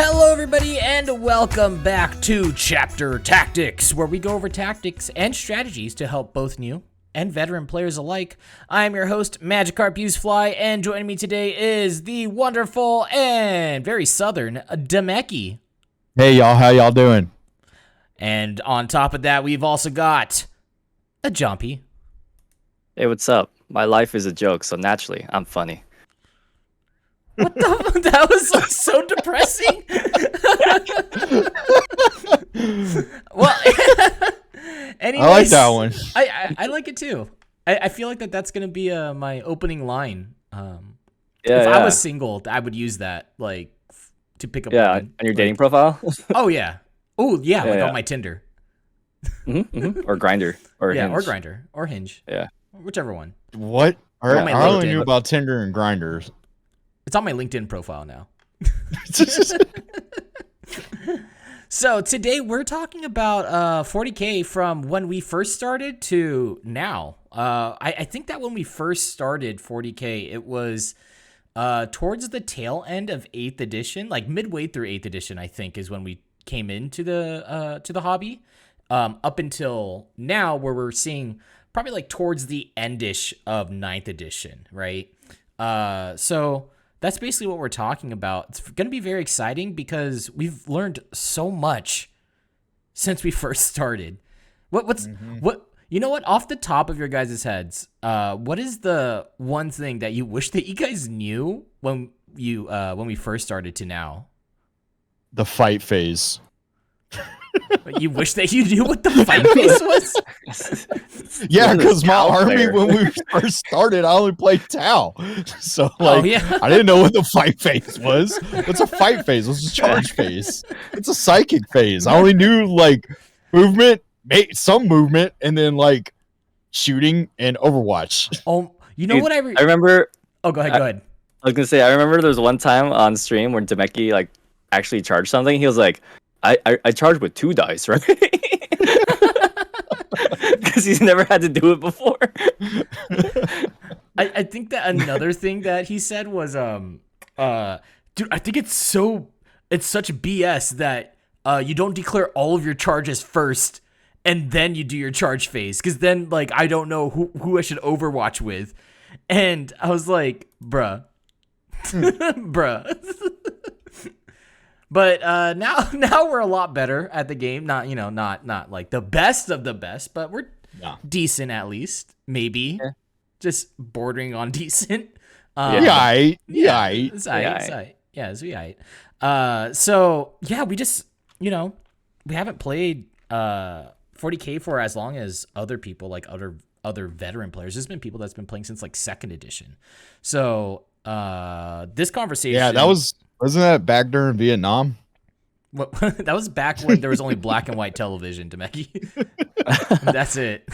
Hello everybody and welcome back to Chapter Tactics, where we go over tactics and strategies to help both new and veteran players alike. I'm your host, Magikarp Usefly, and joining me today is the wonderful and very southern Demeki. Hey y'all, how y'all doing? And on top of that, we've also got a Jumpy. Hey, what's up? My life is a joke, so naturally, I'm funny. What the? That was like so depressing. Well, anyways, I like that one. I like it too. I feel like that's gonna be my opening line. If I was single, I would use that like to pick up. Yeah, on your dating profile. Oh yeah. Oh yeah, like on my Tinder. Or Grindr, or Hinge. Or Grindr, or Hinge. Yeah, whichever one. What? I only knew about Tinder and Grinders. It's on my LinkedIn profile now. So today we're talking about 40K from when we first started to now. I think that when we first started 40K, it was towards the tail end of 8th edition, like midway through 8th edition, I think is when we came into the hobby. Up until now, where we're seeing probably like towards the endish of 9th edition, right? So that's basically what we're talking about. It's going to be very exciting because we've learned so much since we first started. What you know what, off the top of your guys' heads, what is the one thing that you wish that you guys knew when we first started to now? The fight phase. You wish that you knew what the fight phase was? Yeah, because my army, when we first started, I only played Tau. So, I didn't know what the fight phase was. What's a fight phase? What's a charge phase? It's a psychic phase. I only knew, like, movement, some movement, and then, like, shooting and Overwatch. Oh, you know what I remember... Oh, go ahead. I was going to say, I remember there was one time on stream where Demeki, like, actually charged something. He was like, I charged with 2 dice, right? Because he's never had to do it before. I think that another thing that he said was, dude, I think it's such BS that you don't declare all of your charges first and then you do your charge phase. Because then, like, I don't know who I should Overwatch with. And I was like, bruh. But now we're a lot better at the game. Not like the best of the best, but we're decent at least. Maybe just bordering on decent. It's aight. So yeah, we just we haven't played 40K for as long as other people, like other veteran players. There's been people that's been playing since like 2nd edition. So this conversation, Wasn't that back during Vietnam? What, that was back when there was only black and white television, Demeki. That's it.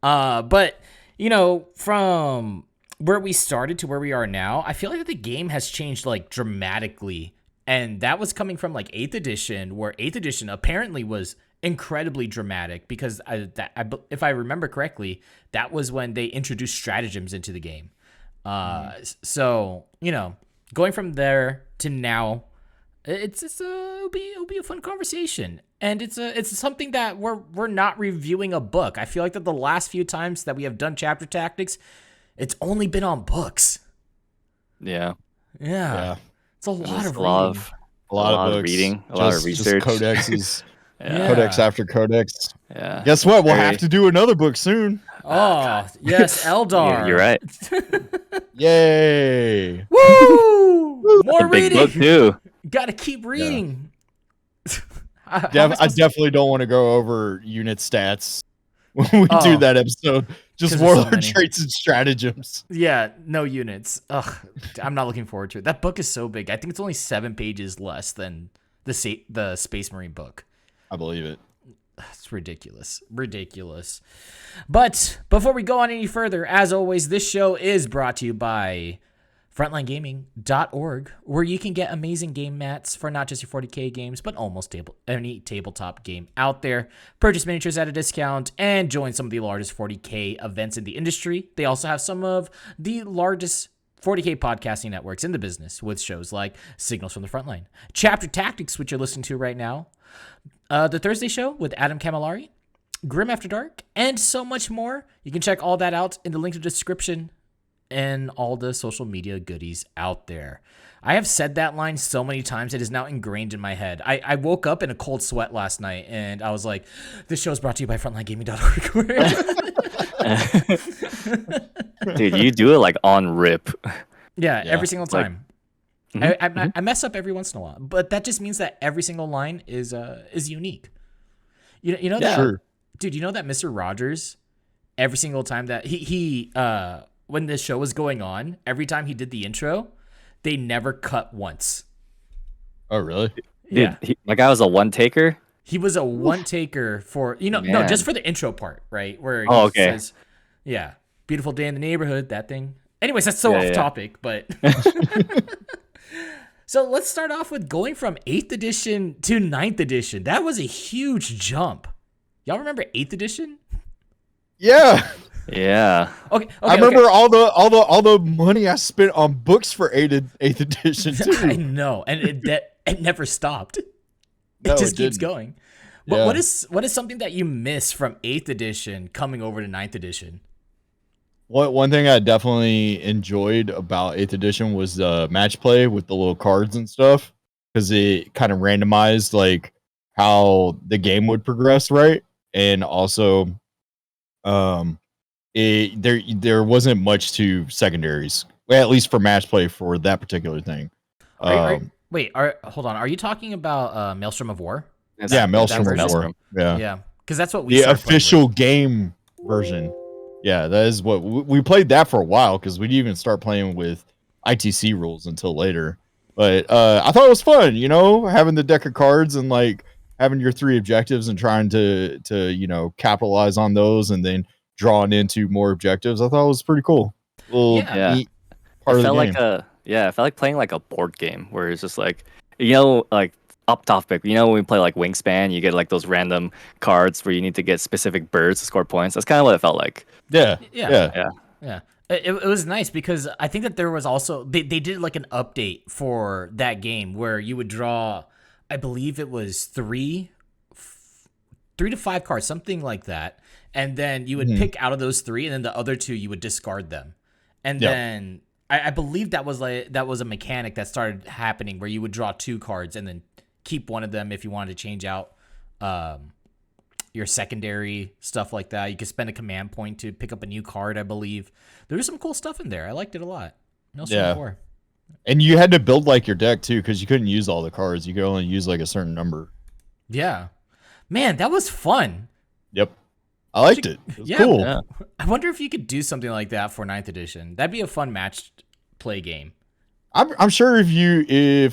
But, from where we started to where we are now, I feel like the game has changed, like, dramatically. And that was coming from, like, 8th edition, where 8th edition apparently was incredibly dramatic because, if I remember correctly, that was when they introduced stratagems into the game. So, going from there to now, it'll be a fun conversation, and it's something that we're not reviewing a book. I feel like that the last few times that we have done chapter tactics, it's only been on books. Yeah. It's a lot of reading. A lot of reading, a lot of research, just codexes, codex after codex. Yeah. Guess what? We'll have to do another book soon. Oh, yes, Eldar. You're right. Yay! Woo! More reading. Big book too. Gotta keep reading. I definitely don't want to go over unit stats when we do that episode. Just warlord traits and stratagems. Yeah, no units. Ugh, I'm not looking forward to it. That book is so big. I think it's only 7 pages less than the Space Marine book. I believe it. It's ridiculous. But before we go on any further, as always, this show is brought to you by frontlinegaming.org, where you can get amazing game mats for not just your 40K games, but almost any tabletop game out there. Purchase miniatures at a discount and join some of the largest 40K events in the industry. They also have some of the largest 40K podcasting networks in the business with shows like Signals from the Frontline, Chapter Tactics, which you're listening to right now, The Thursday Show with Adam Camilleri, Grim After Dark, and so much more. You can check all that out in the link to the description and all the social media goodies out there. I have said that line so many times, it is now ingrained in my head. I woke up in a cold sweat last night, and I was like, this show is brought to you by frontlinegaming.org. Dude, you do it like on rip. Yeah, every single time. I mess up every once in a while, but that just means that every single line is unique. You know that, sure. Dude. You know that Mr. Rogers, every single time that he when this show was going on, every time he did the intro, they never cut once. Oh, really? Yeah, My guy was a one taker. he was a one taker for no, just for the intro part, right? Where he says, "Yeah, beautiful day in the neighborhood," that thing. Anyways, that's off topic, but. So let's start off with going from 8th edition to 9th edition. That was a huge jump. Y'all remember 8th edition? Yeah. Yeah. Okay. I remember all the money I spent on books for 8th edition too. I know, and it never stopped. It No, just it keeps didn't. going. But Yeah. what is something that you miss from 8th edition coming over to 9th edition? One thing I definitely enjoyed about 8th edition was the match play with the little cards and stuff, because it kind of randomized like how the game would progress, right? And also, there wasn't much to secondaries, well, at least for match play for that particular thing. Hold on. Are you talking about Maelstrom of War? Yeah, Maelstrom of version? War. Yeah, Yeah, because that's what we the started playing official with. game version. Yeah, that is what we played that for a while, because we didn't even start playing with ITC rules until later. But I thought it was fun, having the deck of cards and like having your 3 objectives and trying to capitalize on those and then drawing into more objectives. I thought it was pretty cool. Neat part of the game. It felt like playing like a board game where it's just like, like up topic. When we play like Wingspan, you get like those random cards where you need to get specific birds to score points. That's kind of what it felt like. Yeah. It was nice because I think that there was also they did like an update for that game where you would draw, I believe it was 3 to 5 cards, something like that, and then you would pick out of those 3, and then the other 2 you would discard them, and then I believe that was a mechanic that started happening where you would draw 2 cards and then keep one of them if you wanted to change out your secondary, stuff like that. You could spend a command point to pick up a new card, I believe. There was some cool stuff in there. I liked it a lot. Yeah. And you had to build like your deck too, because you couldn't use all the cards. You could only use like a certain number. Yeah. Man, that was fun. Yep. I liked it. It was cool. Yeah. I wonder if you could do something like that for 9th edition. That'd be a fun match play game. I'm sure if you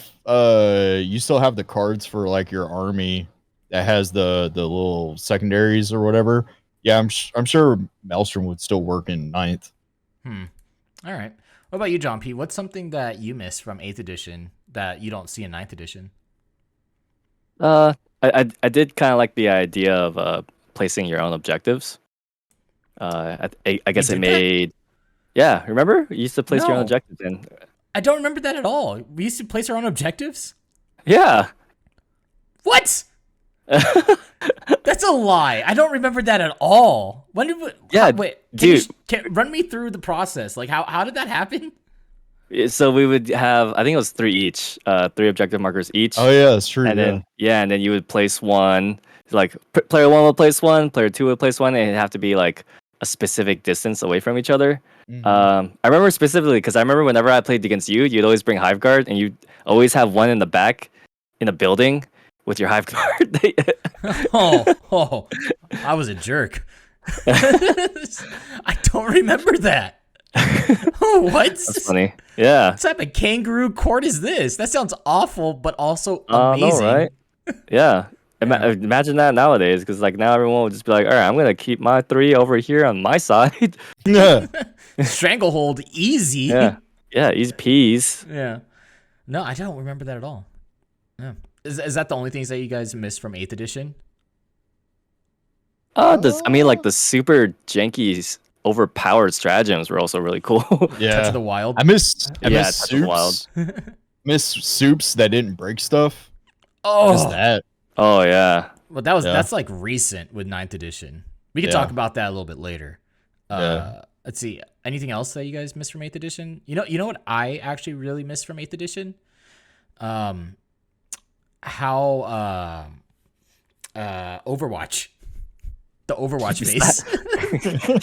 still have the cards for like your army that has the little secondaries or whatever, yeah, I'm sure Maelstrom would still work in 9th. All right. What about you, John P? What's something that you miss from 8th edition that you don't see in 9th edition? I did kind of like the idea of placing your own objectives. I guess it made. Yeah, remember? You used to place your own objectives in. I don't remember that at all. We used to place our own objectives? Yeah. What? That's a lie. I don't remember that at all. When did we, wait, dude, run me through the process. Like how did that happen? So we would have, I think it was 3 each, 3 objective markers each. Oh yeah, that's true. And then and then you would place one. Like player 1 would place 1, player 2 would place 1, and it'd have to be like a specific distance away from each other. I remember specifically because I remember whenever I played against you, you'd always bring Hive Guard, and you'd always have one in the back in a building with your Hive Guard. I was a jerk. I don't remember that. What? That's funny. Yeah. What type of kangaroo court is this? That sounds awful, but also amazing. No, right? Yeah. Imagine that nowadays, because like now everyone would just be like, all right, I'm gonna keep my 3 over here on my side. Stranglehold, easy. Yeah, easy peas. Yeah. No, I don't remember that at all. Yeah. Is that the only things that you guys missed from 8th edition? I mean, like the super janky overpowered stratagems were also really cool. Yeah, Touch of the Wild. I miss Touch of the Wild. soups. Miss soups that didn't break stuff. Oh, Miss that. Oh yeah. well, that's like recent with 9th edition. We could talk about that a little bit later. Let's see. Anything else that you guys missed from 8th edition? You know what I actually really missed from 8th edition? How Overwatch. The Overwatch phase.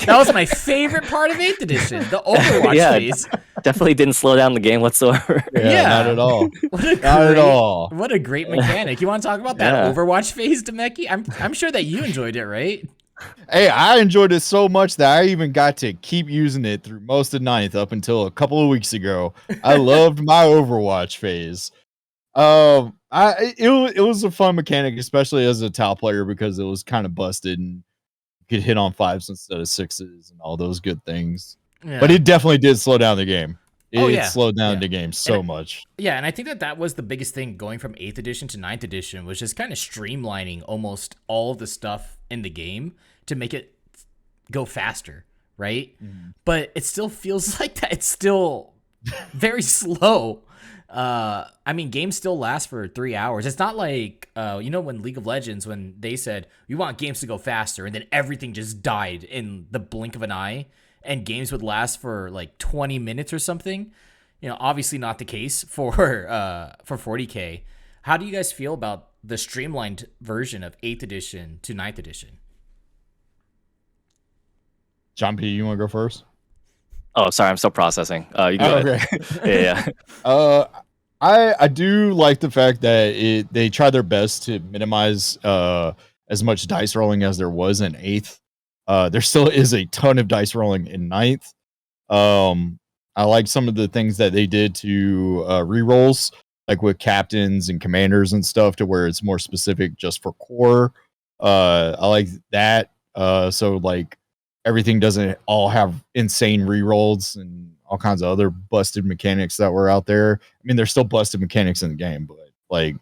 That was my favorite part of 8th edition. The Overwatch phase. Definitely didn't slow down the game whatsoever. Yeah, not at all. Not at all. What a great mechanic. You want to talk about that Overwatch phase, Demeki? I'm sure that you enjoyed it, right? Hey, I enjoyed it so much that I even got to keep using it through most of 9th up until a couple of weeks ago. I loved my Overwatch phase. It was a fun mechanic, especially as a Tau player, because it was kind of busted and could hit on 5s instead of 6s and all those good things. Yeah. But it definitely did slow down the game. It slowed down the game so much. Yeah, and I think that was the biggest thing going from 8th edition to 9th edition, was just kind of streamlining almost all of the stuff in the game to make it go faster, right? But it still feels like that. It's still very slow. I mean, games still last for 3 hours. It's not like, when League of Legends, when they said, we want games to go faster, and then everything just died in the blink of an eye, and games would last for like 20 minutes or something. Obviously not the case for 40K. How do you guys feel about the streamlined version of 8th edition to 9th edition? John P., you want to go first? Oh, sorry, I'm still processing. You go ahead. Yeah. I do like the fact that they try their best to minimize as much dice rolling as there was in 8th. There still is a ton of dice rolling in 9th. I like some of the things that they did to rerolls, like with captains and commanders and stuff, to where it's more specific just for core. I like that. So like everything doesn't all have insane rerolls and all kinds of other busted mechanics that were out there. I mean, there's still busted mechanics in the game, but like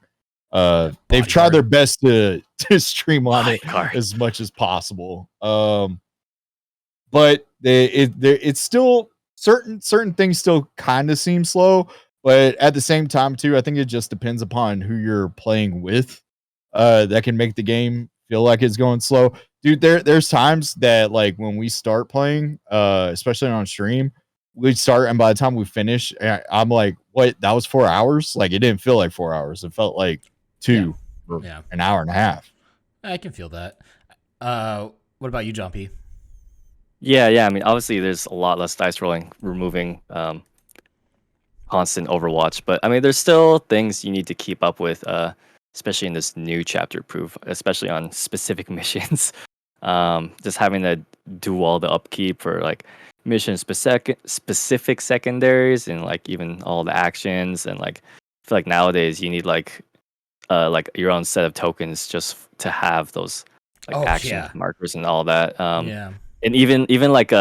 they've tried their best to streamline it as much as possible. But it's still certain things still kind of seem slow, but at the same time too, I think it just depends upon who you're playing with. That can make the game feel like it's going slow. Dude, there's times that like when we start playing, especially on stream, we start and by the time we finish, I'm like, what? That was 4 hours? Like it didn't feel like 4 hours. It felt like 2 or an hour and a half. I can feel that. What about you, John P? Yeah. I mean, obviously, there's a lot less dice rolling, removing constant Overwatch. But I mean, there's still things you need to keep up with, especially in this new chapter proof, especially on specific missions. Just having to do all the upkeep for like mission specific secondaries and like even all the actions, and like I feel like nowadays you need like your own set of tokens just to have those like action markers and all that. And even like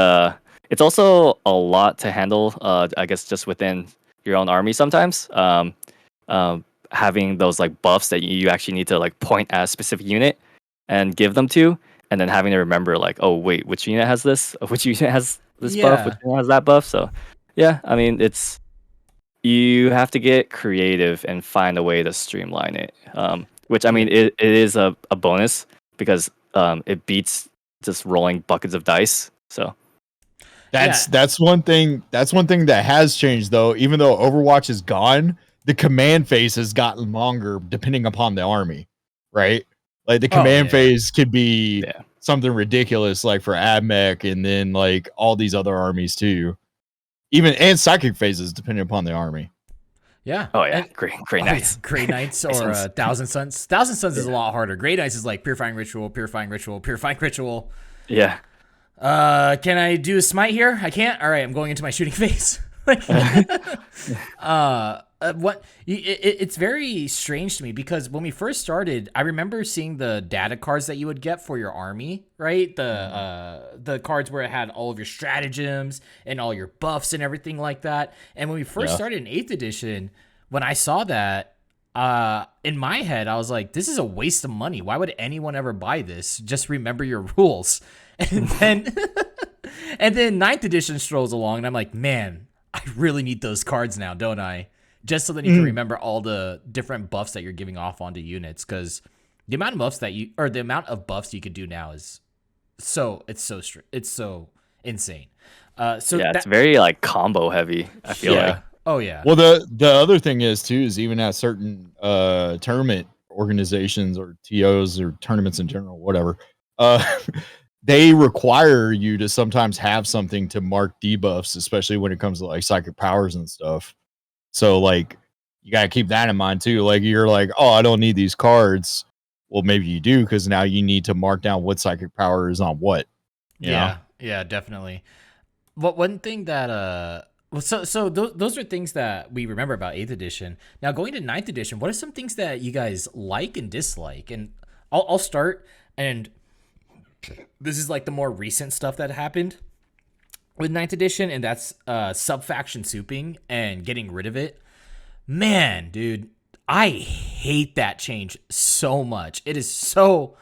it's also a lot to handle. I guess just within your own army sometimes. Having those like buffs that you actually need to like point at a specific unit and give them to, and then having to remember like, oh wait, which unit has this? Which unit has this buff? Which unit has that buff? So yeah, I mean you have to get creative and find a way to streamline it. Which I mean it is a bonus because it beats just rolling buckets of dice. So that's one thing that has changed though. Even though Overwatch is gone, the command phase has gotten longer depending upon the army, right? Like the command phase could be something ridiculous, like for AdMech, and then like all these other armies too. And psychic phases depending upon the army. Yeah. Oh yeah. Great Knights. Grey Knights or Thousand Suns. Thousand Suns is a lot harder. Grey Knights is like purifying ritual. Yeah. Can I do a smite here? I can't. All right, I'm going into my shooting phase. It's very strange to me because when we first started, I remember seeing the data cards that you would get for your army, right? The cards where it had all of your stratagems and all your buffs and everything like that. And when we first started in 8th edition, when I saw that, in my head, I was like, this is a waste of money. Why would anyone ever buy this? Just remember your rules. And then And then 9th edition strolls along, and I'm like, man, I really need those cards now, don't I? Just so that you can remember all the different buffs that you're giving off onto units, because the amount of buffs you could do now is so insane. So yeah, it's very like combo heavy. I feel like. Oh yeah. Well, the other thing is even at certain tournament organizations or TOs or tournaments in general, whatever, they require you to sometimes have something to mark debuffs, especially when it comes to like psychic powers and stuff. So like you gotta keep that in mind too. Like you're like, oh, I don't need these cards. Well, maybe you do, because now you need to mark down what psychic power is on what. Yeah, definitely. But one thing that so those are things that we remember about 8th edition. Now going to 9th edition, what are some things that you guys like and dislike? And I'll start, and this is like the more recent stuff that happened with 9th edition, and that's Subfaction souping and getting rid of it. Man, dude, I hate that change so much. It is so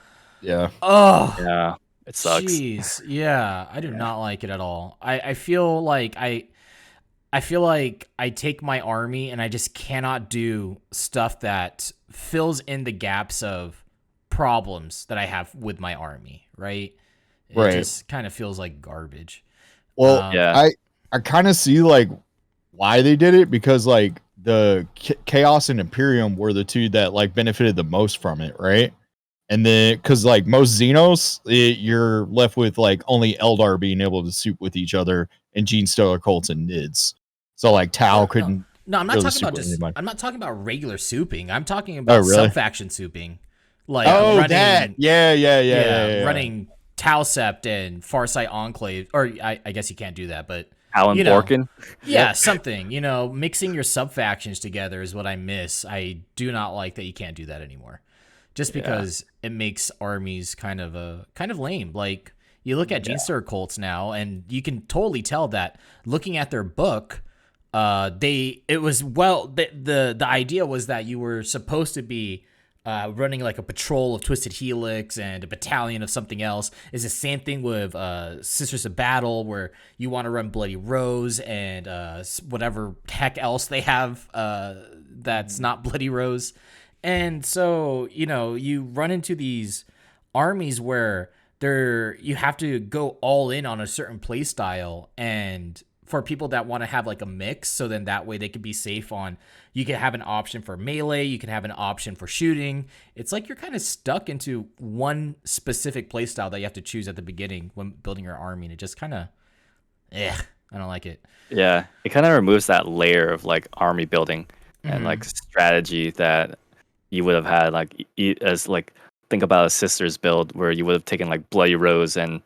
oh yeah, it sucks. Jeez, yeah, I do not like it at all. I feel like I feel like I take my army and I just cannot do stuff that fills in the gaps of problems that I have with my army, right? It just kind of feels like garbage. Well, I kind of see like why they did it, because like the Chaos and Imperium were the two that like benefited the most from it, right? And then because like most Xenos, you're left with like only Eldar being able to soup with each other, and Gene Stealer Colts and Nids. So like Tau couldn't. No, I'm not really talking about soup with anybody. I'm not talking about regular souping. I'm talking about really? Subfaction souping. Like running, that. Yeah. Running Tau Sept and Farsight Enclave, or I guess you can't do that, but Alan Borkin. Yeah, something. Mixing your subfactions together is what I miss. I do not like that you can't do that anymore. Just because it makes armies kind of lame. Like you look at Genestealer Colts now, and you can totally tell that looking at their book, the idea was that you were supposed to be running like a patrol of Twisted Helix and a battalion of something else. Is the same thing with Sisters of Battle, where you want to run Bloody Rose and whatever heck else they have that's not Bloody Rose. And so, you run into these armies where you have to go all in on a certain play style, and for people that want to have like a mix, so then that way they can be safe on, you can have an option for melee, you can have an option for shooting. It's like you're kind of stuck into one specific play style that you have to choose at the beginning when building your army, and it just kind of, I don't like it. Yeah, it kind of removes that layer of like army building and like strategy that you would have had, like as like think about a Sisters build where you would have taken like Bloody Rose and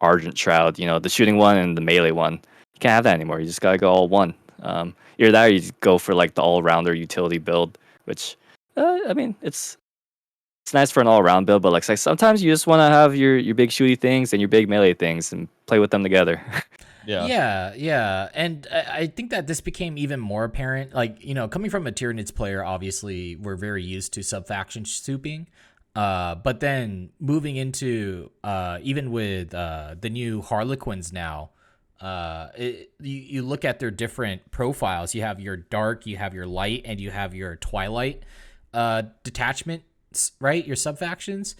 Argent Shroud, the shooting one and the melee one. You can't have that anymore. You just gotta go all one. Either that, or you go for like the all-rounder utility build, which I mean, it's nice for an all-around build, but like sometimes you just want to have your big shooty things and your big melee things and play with them together. Yeah. And I think that this became even more apparent. Like, coming from a Tyranids player, obviously, we're very used to subfaction souping. But then moving into, even with the new Harlequins now, you look at their different profiles. You have your dark, you have your light, and you have your twilight detachments, right? Your subfactions.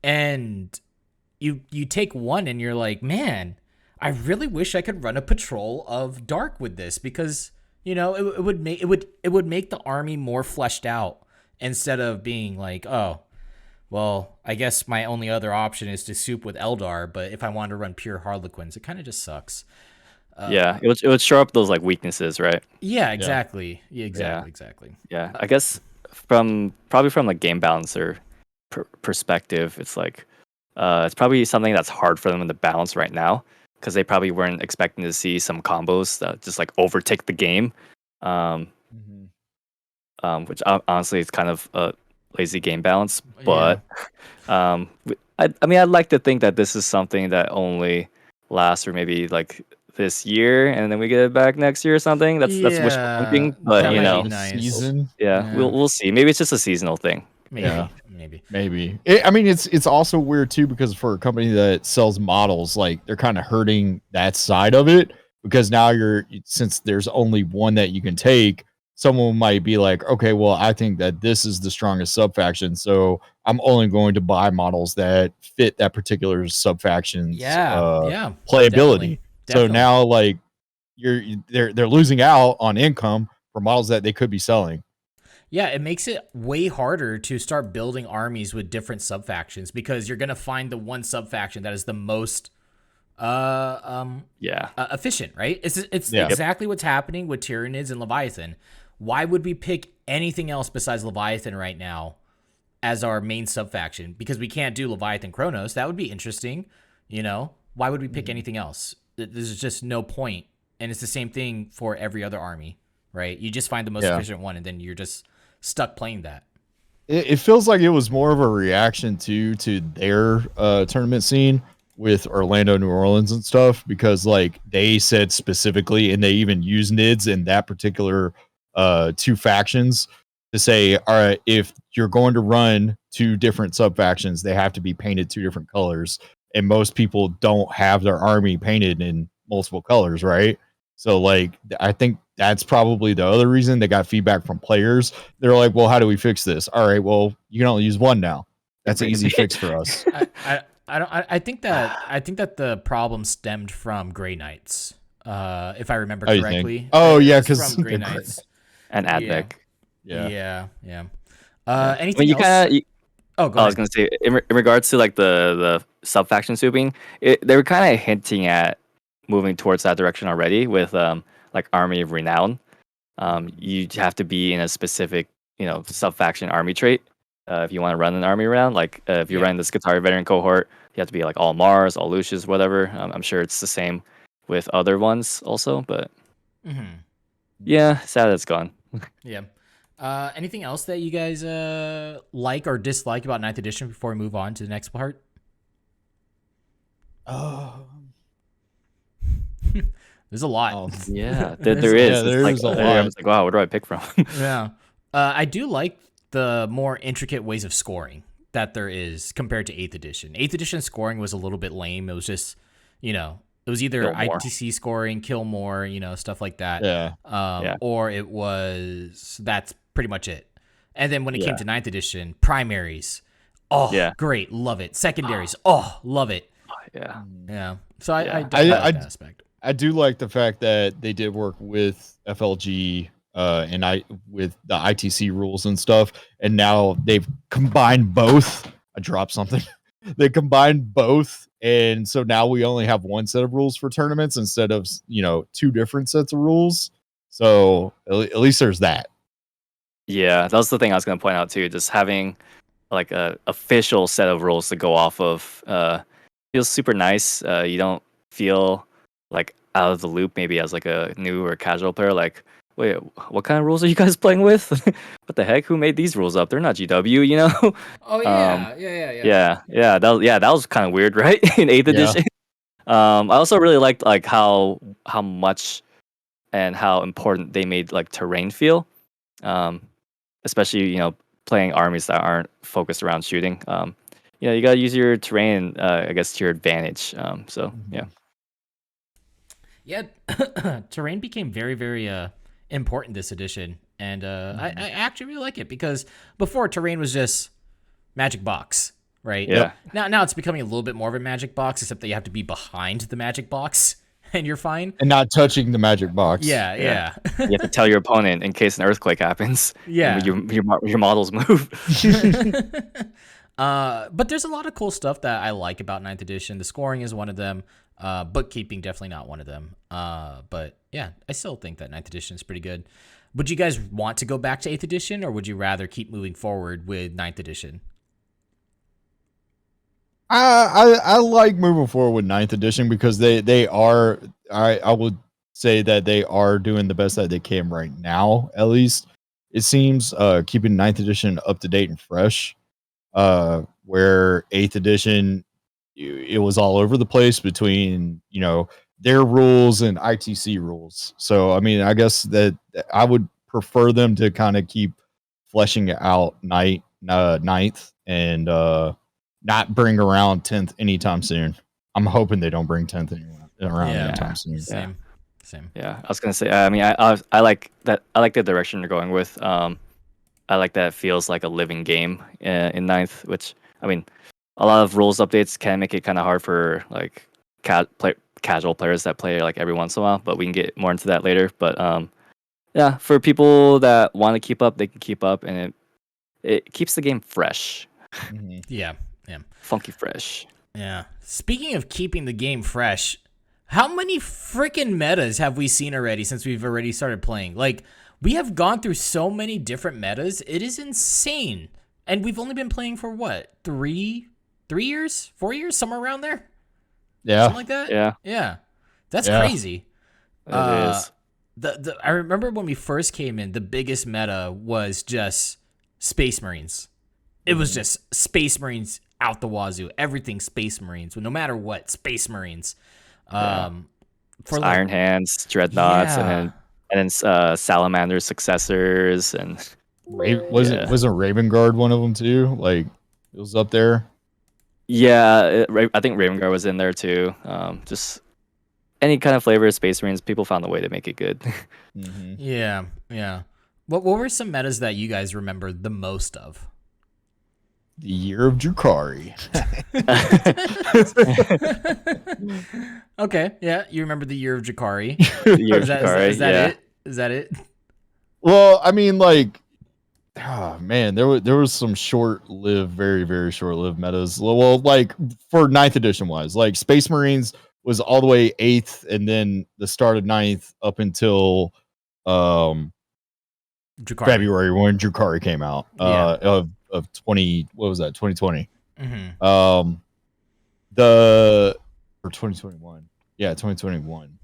And you take one and you're like, man, I really wish I could run a patrol of dark with this, because it would make the army more fleshed out, instead of being like, oh, well, I guess my only other option is to soup with Eldar, but if I want to run pure Harlequins, it kind of just sucks. It would show up those like weaknesses, right? Yeah, exactly. Yeah, exactly. Yeah, I guess probably from a game balancer perspective, it's like it's probably something that's hard for them to balance right now, because they probably weren't expecting to see some combos that just like overtake the game, which honestly is kind of a lazy game balance. But I mean, I'd like to think that this is something that only lasts for maybe like this year, and then we get it back next year or something. That's wishful thinking, but nice. Season. We'll see. Maybe it's just a seasonal thing. Maybe. Maybe. I mean, it's also weird too because for a company that sells models, like they're kind of hurting that side of it because now since there's only one that you can take, someone might be like, okay, well, I think that this is the strongest subfaction, so I'm only going to buy models that fit that particular subfaction's playability. Definitely. So now, like, they're losing out on income for models that they could be selling. Yeah, it makes it way harder to start building armies with different subfactions because you're gonna find the one subfaction that is the most efficient, right? It's exactly what's happening with Tyranids and Leviathan. Why would we pick anything else besides Leviathan right now as our main subfaction? Because we can't do Leviathan Kronos. That would be interesting, you know? Why would we pick anything else? There's just no point. And it's the same thing for every other army, right? You just find the most efficient one, and then you're just stuck playing that. It feels like it was more of a reaction to their tournament scene with Orlando, New Orleans and stuff, because like they said specifically, and they even used NIDS in that particular two factions to say, all right, if you're going to run two different subfactions, they have to be painted two different colors. And most people don't have their army painted in multiple colors, right? So like I think that's probably the other reason they got feedback from players. They're like, well, how do we fix this? All right, well, you can only use one now. That's an easy fix for us. I think that the problem stemmed from Grey Knights, if I remember correctly. Oh yeah, because from Grey Knights and Advec. Yeah. Go Anything else? I was gonna say in regards to like the subfaction sweeping, they were kind of hinting at moving towards that direction already with like Army of Renown. You have to be in a specific subfaction army trait if you want to run an army around. Like if you're running the Skitarii veteran cohort, you have to be like all Mars, all Lucius, whatever. I'm sure it's the same with other ones also, but yeah, sad it's gone. Yeah. Anything else that you guys like or dislike about 9th edition before we move on to the next part? There's a lot. Yeah, there is. There's a lot. I was like, wow, where do I pick from? Yeah. I do like the more intricate ways of scoring that there is compared to 8th edition. 8th edition scoring was a little bit lame. It was just, it was either ITC scoring, kill more, stuff like that. Yeah. Or it was, that's pretty much it. And then when it came to 9th edition, primaries, great, love it. Secondaries, love it. Yeah. So I like that aspect. I do like the fact that they did work with FLG and with the ITC rules and stuff, and now they've combined both. I dropped something. They combined both, and so now we only have one set of rules for tournaments instead of two different sets of rules. So at least there's that. Yeah, that was the thing I was going to point out too. Just having like a official set of rules to go off of feels super nice. You don't feel like out of the loop maybe as like a new or casual player. Like, wait, what kind of rules are you guys playing with? What the heck? Who made these rules up? They're not GW, Oh yeah, yeah. That was kind of weird, right? In 8th edition. I also really liked like how much and how important they made like terrain feel. Especially playing armies that aren't focused around shooting. You gotta use your terrain, I guess, to your advantage. Yeah, terrain became very, very important this edition, and I actually really like it because before terrain was just magic box, right? Yeah. Now it's becoming a little bit more of a magic box, except that you have to be behind the magic box, and you're fine. And not touching the magic box. Yeah. You have to tell your opponent in case an earthquake happens. Yeah. Your models move. But there's a lot of cool stuff that I like about 9th edition. The scoring is one of them. Bookkeeping, definitely not one of them. But yeah, I still think that 9th edition is pretty good. Would you guys want to go back to 8th edition, or would you rather keep moving forward with 9th edition? I like moving forward with 9th edition because they are, I would say that they are doing the best that they can right now, at least. It seems keeping 9th edition up to date and fresh, where 8th edition, it was all over the place between, their rules and ITC rules. So, I mean, I guess that I would prefer them to kind of keep fleshing out 9th ninth and not bring around 10th anytime soon. I'm hoping they don't bring 10th around anytime soon. Same. Yeah, I was gonna say. I mean, I like that. I like the direction you're going with. I like that it feels like a living game in ninth. Which I mean, a lot of rules updates can make it kind of hard for like casual players that play like every once in a while. But we can get more into that later. But yeah, for people that want to keep up, they can keep up, and it keeps the game fresh. Mm-hmm. Yeah. Funky fresh. Yeah. Speaking of keeping the game fresh, how many freaking metas have we seen already since we've already started playing? Like, we have gone through so many different metas. It is insane. And we've only been playing for what? 3 years? 4 years? Somewhere around there? Yeah. Something like that? Yeah. That's crazy. It is. I remember when we first came in, the biggest meta was just Space Marines. It was just Space Marines out the wazoo. Everything Space Marines. No matter what, Space Marines. For Iron Hands, Dreadnoughts, and then Salamander's successors, and wasn't Raven Guard one of them too? Like it was up there. Yeah, I think Raven Guard was in there too. Just any kind of flavor of Space Marines, people found a way to make it good. Mm-hmm. Yeah. What were some metas that you guys remember the most of? The year of Drukhari. Okay, yeah, you remember the year of Drukhari. Is that it? Well, I mean, like, oh man, there was some short-lived, very, very short-lived metas. Well, like for 9th edition wise, like Space Marines was all the way 8th, and then the start of 9th up until February when Drukhari came out. Of 2020. Mm-hmm. Or 2021. Yeah, 2021.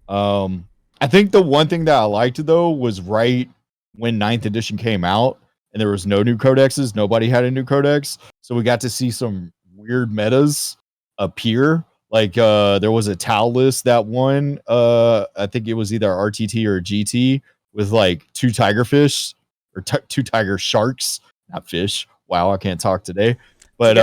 I think the one thing that I liked though was right when 9th edition came out and there was no new codexes, nobody had a new codex, so we got to see some weird metas appear. Like there was a Tau list that won, I think it was either RTT or GT, with like 2 tigerfish or 2 tiger sharks, not fish. Wow, I can't talk today. But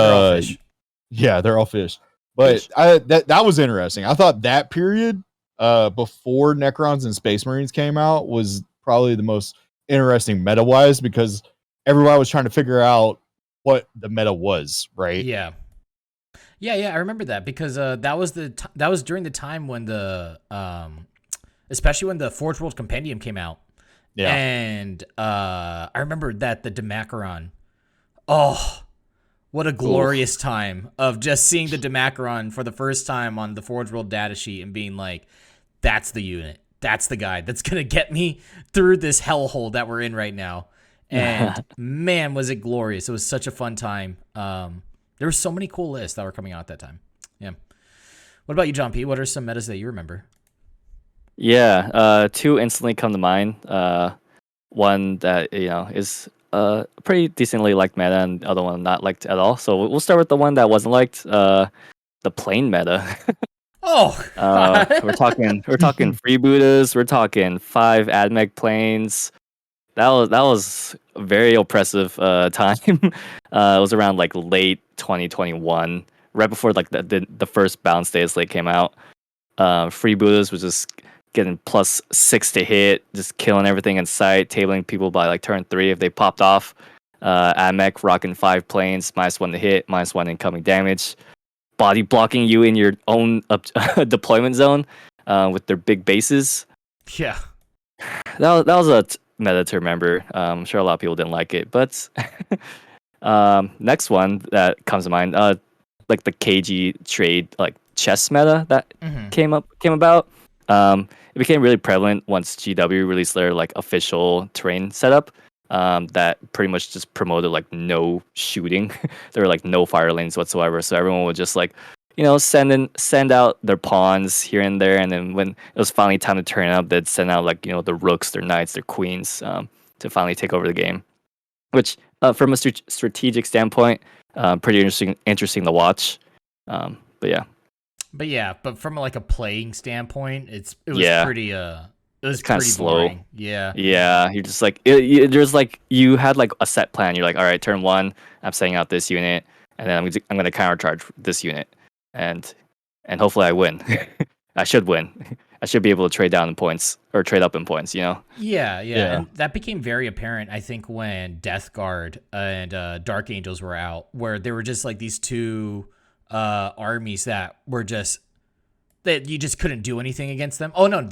yeah, they're all fish. But fish. That was interesting. I thought that period before Necrons and Space Marines came out was probably the most interesting meta-wise, because everybody was trying to figure out what the meta was, right? Yeah, I remember that because that was during the time when the especially when the Forge World Compendium came out. Yeah. And I remember that the Demacaron. Oh, what a glorious time of just seeing the Demacaron for the first time on the Forge World datasheet and being like, that's the unit. That's the guy that's going to get me through this hellhole that we're in right now. And man, was it glorious. It was such a fun time. There were so many cool lists that were coming out at that time. Yeah. What about you, John P? What are some metas that you remember? Yeah, 2 instantly come to mind. One that is pretty decently liked meta, and the other one not liked at all. So we'll start with the one that wasn't liked. The plane meta. We're talking freebooters. We're talking 5 AdMech planes. That was a very oppressive time. It was around like late 2021, right before like the first Bounce Day Slate came out. Freebooters was just getting +6 to hit, just killing everything in sight, tabling people by like turn 3 if they popped off. AdMech rocking 5 planes, -1 to hit, -1 incoming damage, body blocking you in your own deployment zone with their big bases. Yeah, that was a meta to remember. I'm sure a lot of people didn't like it, but next one that comes to mind, like the KG trade like chess meta that came about. It became really prevalent once GW released their like official terrain setup that pretty much just promoted like no shooting. There were like no fire lanes whatsoever, so everyone would just like send out their pawns here and there, and then when it was finally time to turn up, they'd send out like the rooks, their knights, their queens to finally take over the game, which from a strategic standpoint pretty interesting to watch. But from like a playing standpoint, it was pretty It was kind of pretty slow. boring. Yeah. Yeah, you're just like there's like you had like a set plan. You're like, all right, turn one, I'm setting out this unit, and then I'm gonna countercharge this unit, and hopefully I win. I should win. I should be able to trade down in points or trade up in points. Yeah, Yeah. and that became very apparent, I think, when Death Guard and Dark Angels were out, where there were just like these two armies that were just that you just couldn't do anything against them. Oh no,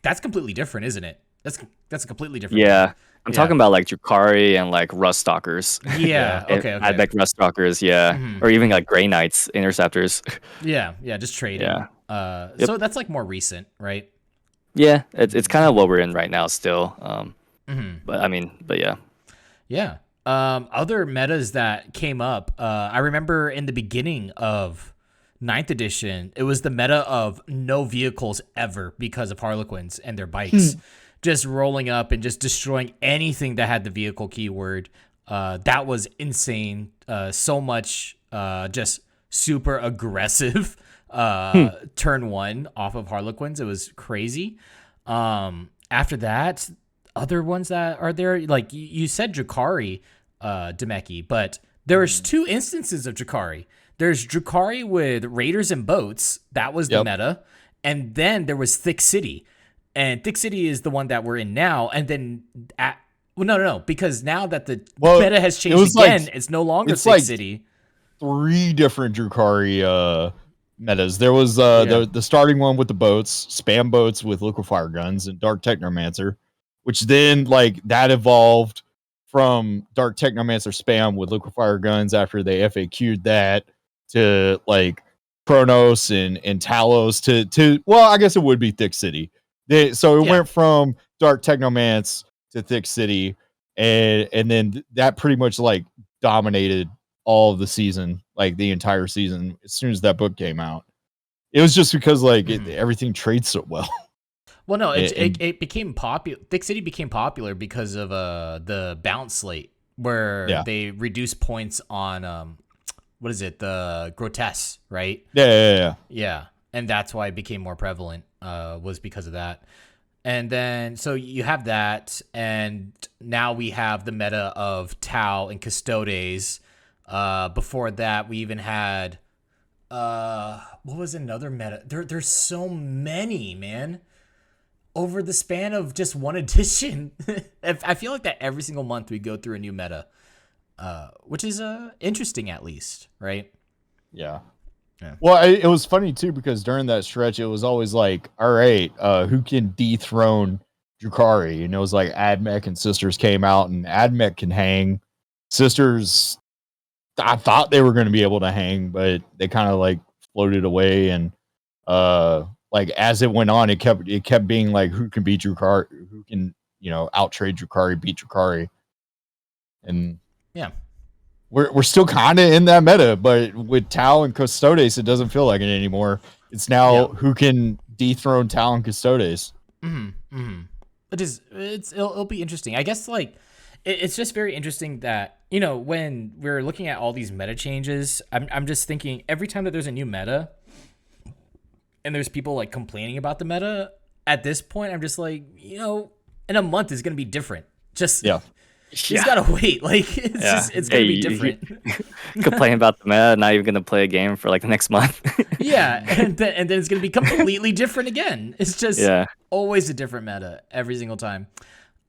that's completely different, isn't it? That's a completely different. Yeah, thing. I'm talking about like Drukhari and like Rust Stalkers. Yeah. Okay. I'd like Rust Stalkers, yeah, or even like Grey Knights, Interceptors. Yeah. Just trading. Yeah. So that's like more recent, right? Yeah, it's kind of what we're in right now still. But yeah. Yeah. Other metas that came up, I remember in the beginning of 9th edition, it was the meta of no vehicles ever because of Harlequins and their bikes. Just rolling up and just destroying anything that had the vehicle keyword. That was insane. So much just super aggressive turn one off of Harlequins. It was crazy. After that, other ones that are there, like you said Drukhari, Demeki, but there's two instances of Drukhari. There's Drukhari with Raiders and Boats. That was the meta. And then there was Thick City. And Thick City is the one that we're in now. And then no, because now that the meta has changed again, it's no longer Thick City. 3 different Drukhari metas. There was the starting one with the boats, spam boats with liquefier guns, and Dark Technomancer, which then like that evolved from Dark Technomancer spam with liquefier guns after they FAQ'd that to like Kronos and Talos to well, I guess it would be Thick City. So it went from Dark Technomance to Thick City, and then that pretty much like dominated all of the season, like the entire season. As soon as that book came out, it was just because like everything trades so well. Well, no, it became popular. Thick City became popular because of the bounce slate, where they reduced points on what is it, the grotesque, right? Yeah. And that's why it became more prevalent. Was because of that. And then so you have that, and now we have the meta of Tau and Custodes. Before that, we even had what was another meta? There's so many, man. Over the span of just one edition, I feel like that every single month we go through a new meta, which is interesting at least, right? Yeah. Well, it was funny too because during that stretch, it was always like, all right, who can dethrone Drukhari? And it was like Admech and Sisters came out, and Admech can hang. Sisters, I thought they were going to be able to hang, but they kind of like floated away. And like as it went on, it kept being like, who can beat Drukhari? Who can out trade Drukhari, beat Drukhari? And yeah. We're still kind of in that meta, but with Tau and Custodes, it doesn't feel like it anymore. It's now who can dethrone Tau and Custodes. It'll be interesting. I guess like it's just very interesting that when we're looking at all these meta changes, I'm just thinking every time that there's a new meta, and there's people like complaining about the meta. At this point, I'm just like in a month is gonna be different. Just you just gotta wait. Like it's gonna be different. Complain about the meta, not even gonna play a game for like the next month. and then it's gonna be completely different again. It's just always a different meta every single time.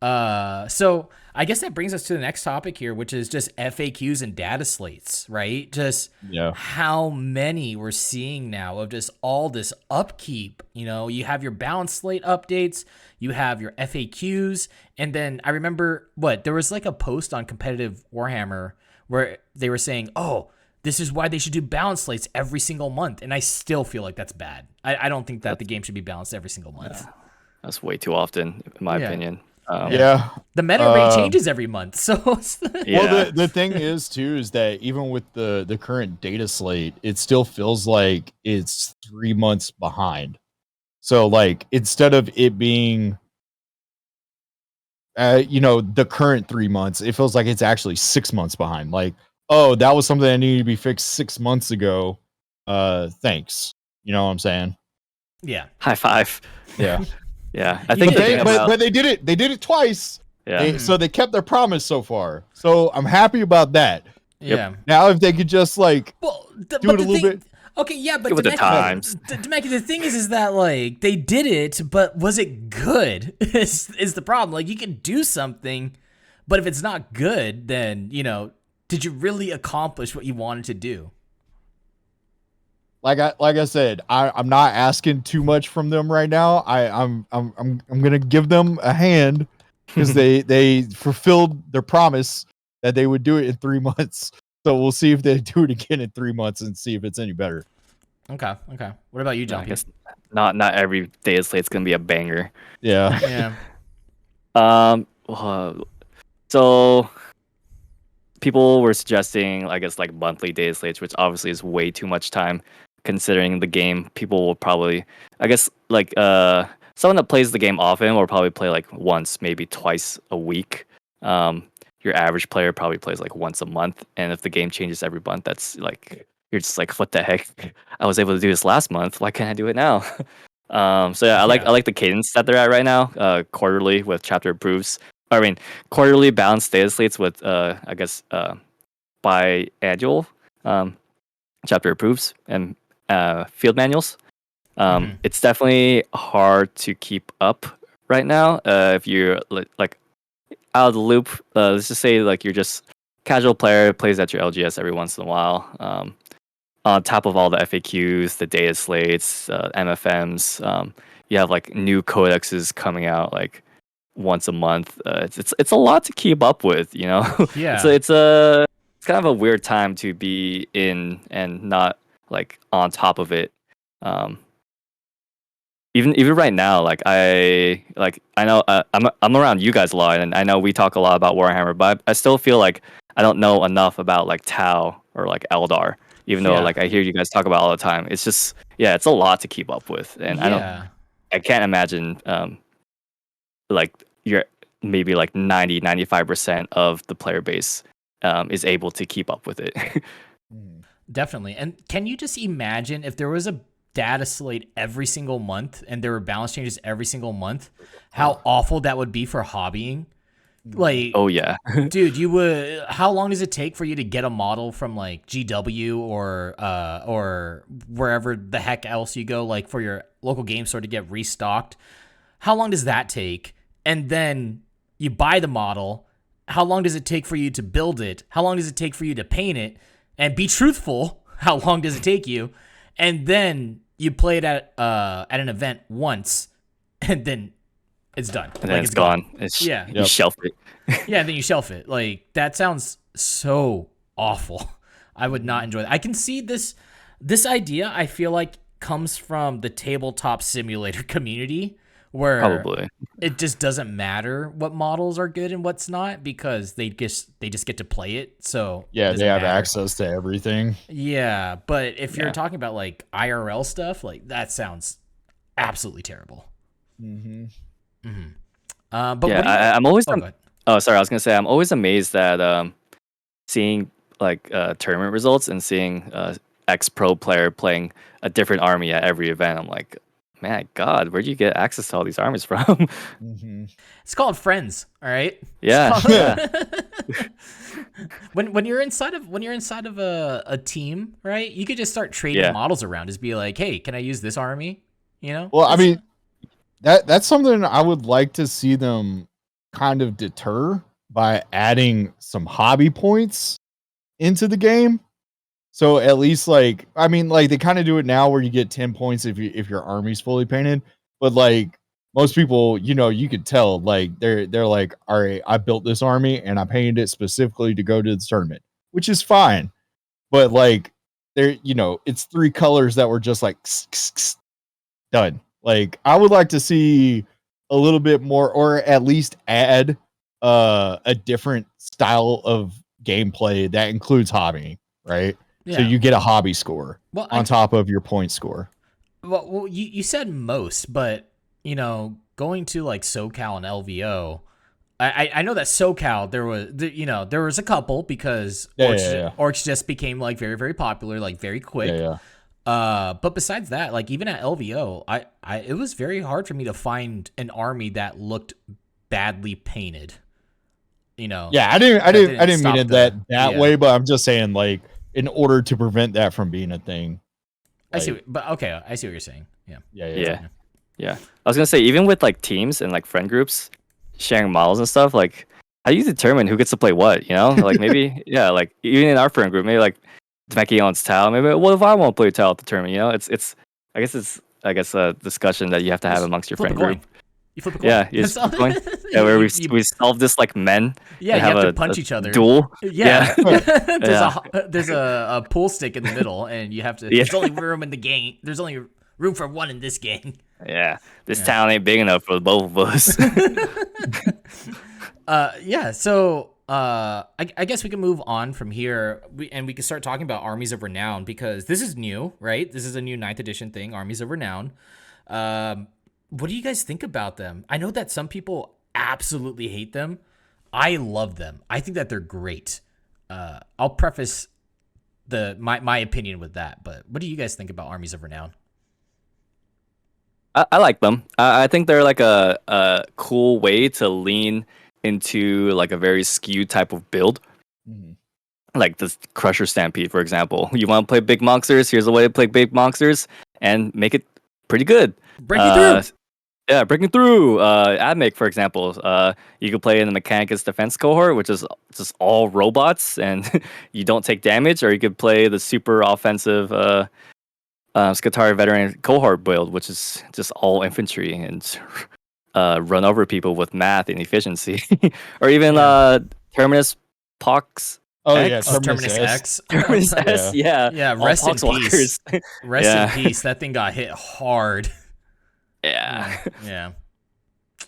So I guess that brings us to the next topic here, which is just FAQs and data slates, right? Just how many we're seeing now of just all this upkeep. You have your balance slate updates, you have your FAQs, and then I remember there was like a post on competitive Warhammer where they were saying, oh, this is why they should do balance slates every single month. And I still feel like that's bad. I don't think that the game should be balanced every single month. That's way too often, in my opinion. The meta rate changes every month, so well, the thing is too is that even with the current data slate, it still feels like it's 3 months behind. So like instead of it being the current 3 months, it feels like it's actually 6 months behind. Like, oh, that was something that needed to be fixed 6 months ago. Thanks. You know what I'm saying? Yeah. High five. Yeah. Yeah, I think but they did it. They did it twice. Yeah. So they kept their promise so far. So I'm happy about that. Yeah. Now if they could just do it a little bit. Okay, yeah, but with the times. Demeki, the thing is that like they did it, but was it good? Is the problem? Like you can do something, but if it's not good, then did you really accomplish what you wanted to do? Like I said, I'm not asking too much from them right now. I'm gonna give them a hand because they fulfilled their promise that they would do it in 3 months. So we'll see if they do it again in 3 months and see if it's any better. Okay. What about you, John? I guess not every day slate's gonna be a banger. Yeah. So people were suggesting, I guess, like monthly day slates, which obviously is way too much time considering the game. People will probably, I guess, like someone that plays the game often will probably play like once, maybe twice a week. Your average player probably plays like once a month, and if the game changes every month, that's like you're just like, what the heck? I was able to do this last month. Why can't I do it now? So yeah, I like the cadence that they're at right now. Quarterly with chapter approves. Quarterly balanced data slates with I guess biannual chapter approves and field manuals. It's definitely hard to keep up right now. If you're like out of the loop, let's just say like you're just casual player, plays at your LGS every once in a while. On top of all the FAQs, the data slates, MFMs, you have like new codexes coming out like once a month. It's a lot to keep up with, Yeah. It's kind of a weird time to be in and not like on top of it. Even right now, like I know I'm around you guys a lot, and I know we talk a lot about Warhammer, but I still feel like I don't know enough about like Tau or like Eldar, even though like I hear you guys talk about it all the time. It's just it's a lot to keep up with, and I can't imagine like you're maybe like 95% of the player base is able to keep up with it. Definitely. And can you just imagine if there was a data slate every single month and there were balance changes every single month, how awful that would be for hobbying? Like, oh yeah, dude, how long does it take for you to get a model from like GW or wherever the heck else you go, like for your local game store to get restocked? How long does that take? And then you buy the model. How long does it take for you to build it? How long does it take for you to paint it? And be truthful, how long does it take you? And then you play it at an event once, and then it's done. And then it's gone. You shelf it. Yeah, and then you shelf it. Like, that sounds so awful. I would not enjoy that. I can see this idea, I feel like, comes from the tabletop simulator community, where probably it just doesn't matter what models are good and what's not, because they just get to play it. So they have access to everything. Yeah, but if you're talking about like IRL stuff, like that sounds absolutely terrible. But I'm always sorry, I was gonna say I'm always amazed that seeing like tournament results and seeing ex-pro player playing a different army at every event. I'm like, man, God, where'd you get access to all these armies from? It's called friends, all right? Yeah. When you're inside of a team, right? You could just start trading models around. Just be like, hey, can I use this army? Well, I mean, that's something I would like to see them kind of deter by adding some hobby points into the game. So at least they kind of do it now where you get 10 points if your army's fully painted, but like most people, you could tell like they're like, all right, I built this army and I painted it specifically to go to the tournament, which is fine. But like it's 3 colors that were just like done. Like I would like to see a little bit more, or at least add a different style of gameplay that includes hobby, right? Yeah. So you get a hobby score on top of your point score. Well, you said most, but going to like SoCal and LVO, I know that SoCal there was a couple because orcs just became like very, very popular, like very quick. But besides that, like even at LVO, it was very hard for me to find an army that looked badly painted. Yeah, I didn't mean it that way, but I'm just saying, like, in order to prevent that from being a thing. Like, I see, but okay, I see what you're saying. Yeah. I was gonna say, even with like teams and like friend groups sharing models and stuff, like, how do you determine who gets to play what? Like maybe like even in our friend group, maybe like Dmeki wants Tau, maybe what if I won't play Tau at the tournament? It's I guess a discussion that you have to have amongst your friend group. You flip a coin. Yeah, you flip a coin. Yeah, where we solve this like men. Yeah, you have to punch each other. Duel. Yeah. There's a pool stick in the middle, and you have to. There's only room in the game. There's only room for one in this game. Yeah, this town ain't big enough for both of us. So I guess we can move on from here, we can start talking about Armies of Renown, because this is new, right? This is a new 9th edition thing, Armies of Renown. What do you guys think about them? I know that some people absolutely hate them. I love them. I think that they're great. I'll preface my opinion with that, but what do you guys think about Armies of Renown? I like them. I think they're like a cool way to lean into like a very skewed type of build. Mm-hmm. Like the Crusher Stampede, for example. You want to play big monsters? Here's a way to play big monsters and make it pretty good. Breaking through. Yeah, breaking through. Admech, for example, you can play in the Mechanicus Defense cohort, which is just all robots, and you don't take damage. Or you could play the super offensive Scutari Veteran cohort build, which is just all infantry and run over people with math and efficiency. Or even Terminus Pox. Oh, X? yeah, Terminus X. Terminus S, yeah. Yeah, rest in peace. Rest in peace. That thing got hit hard. Yeah. Yeah.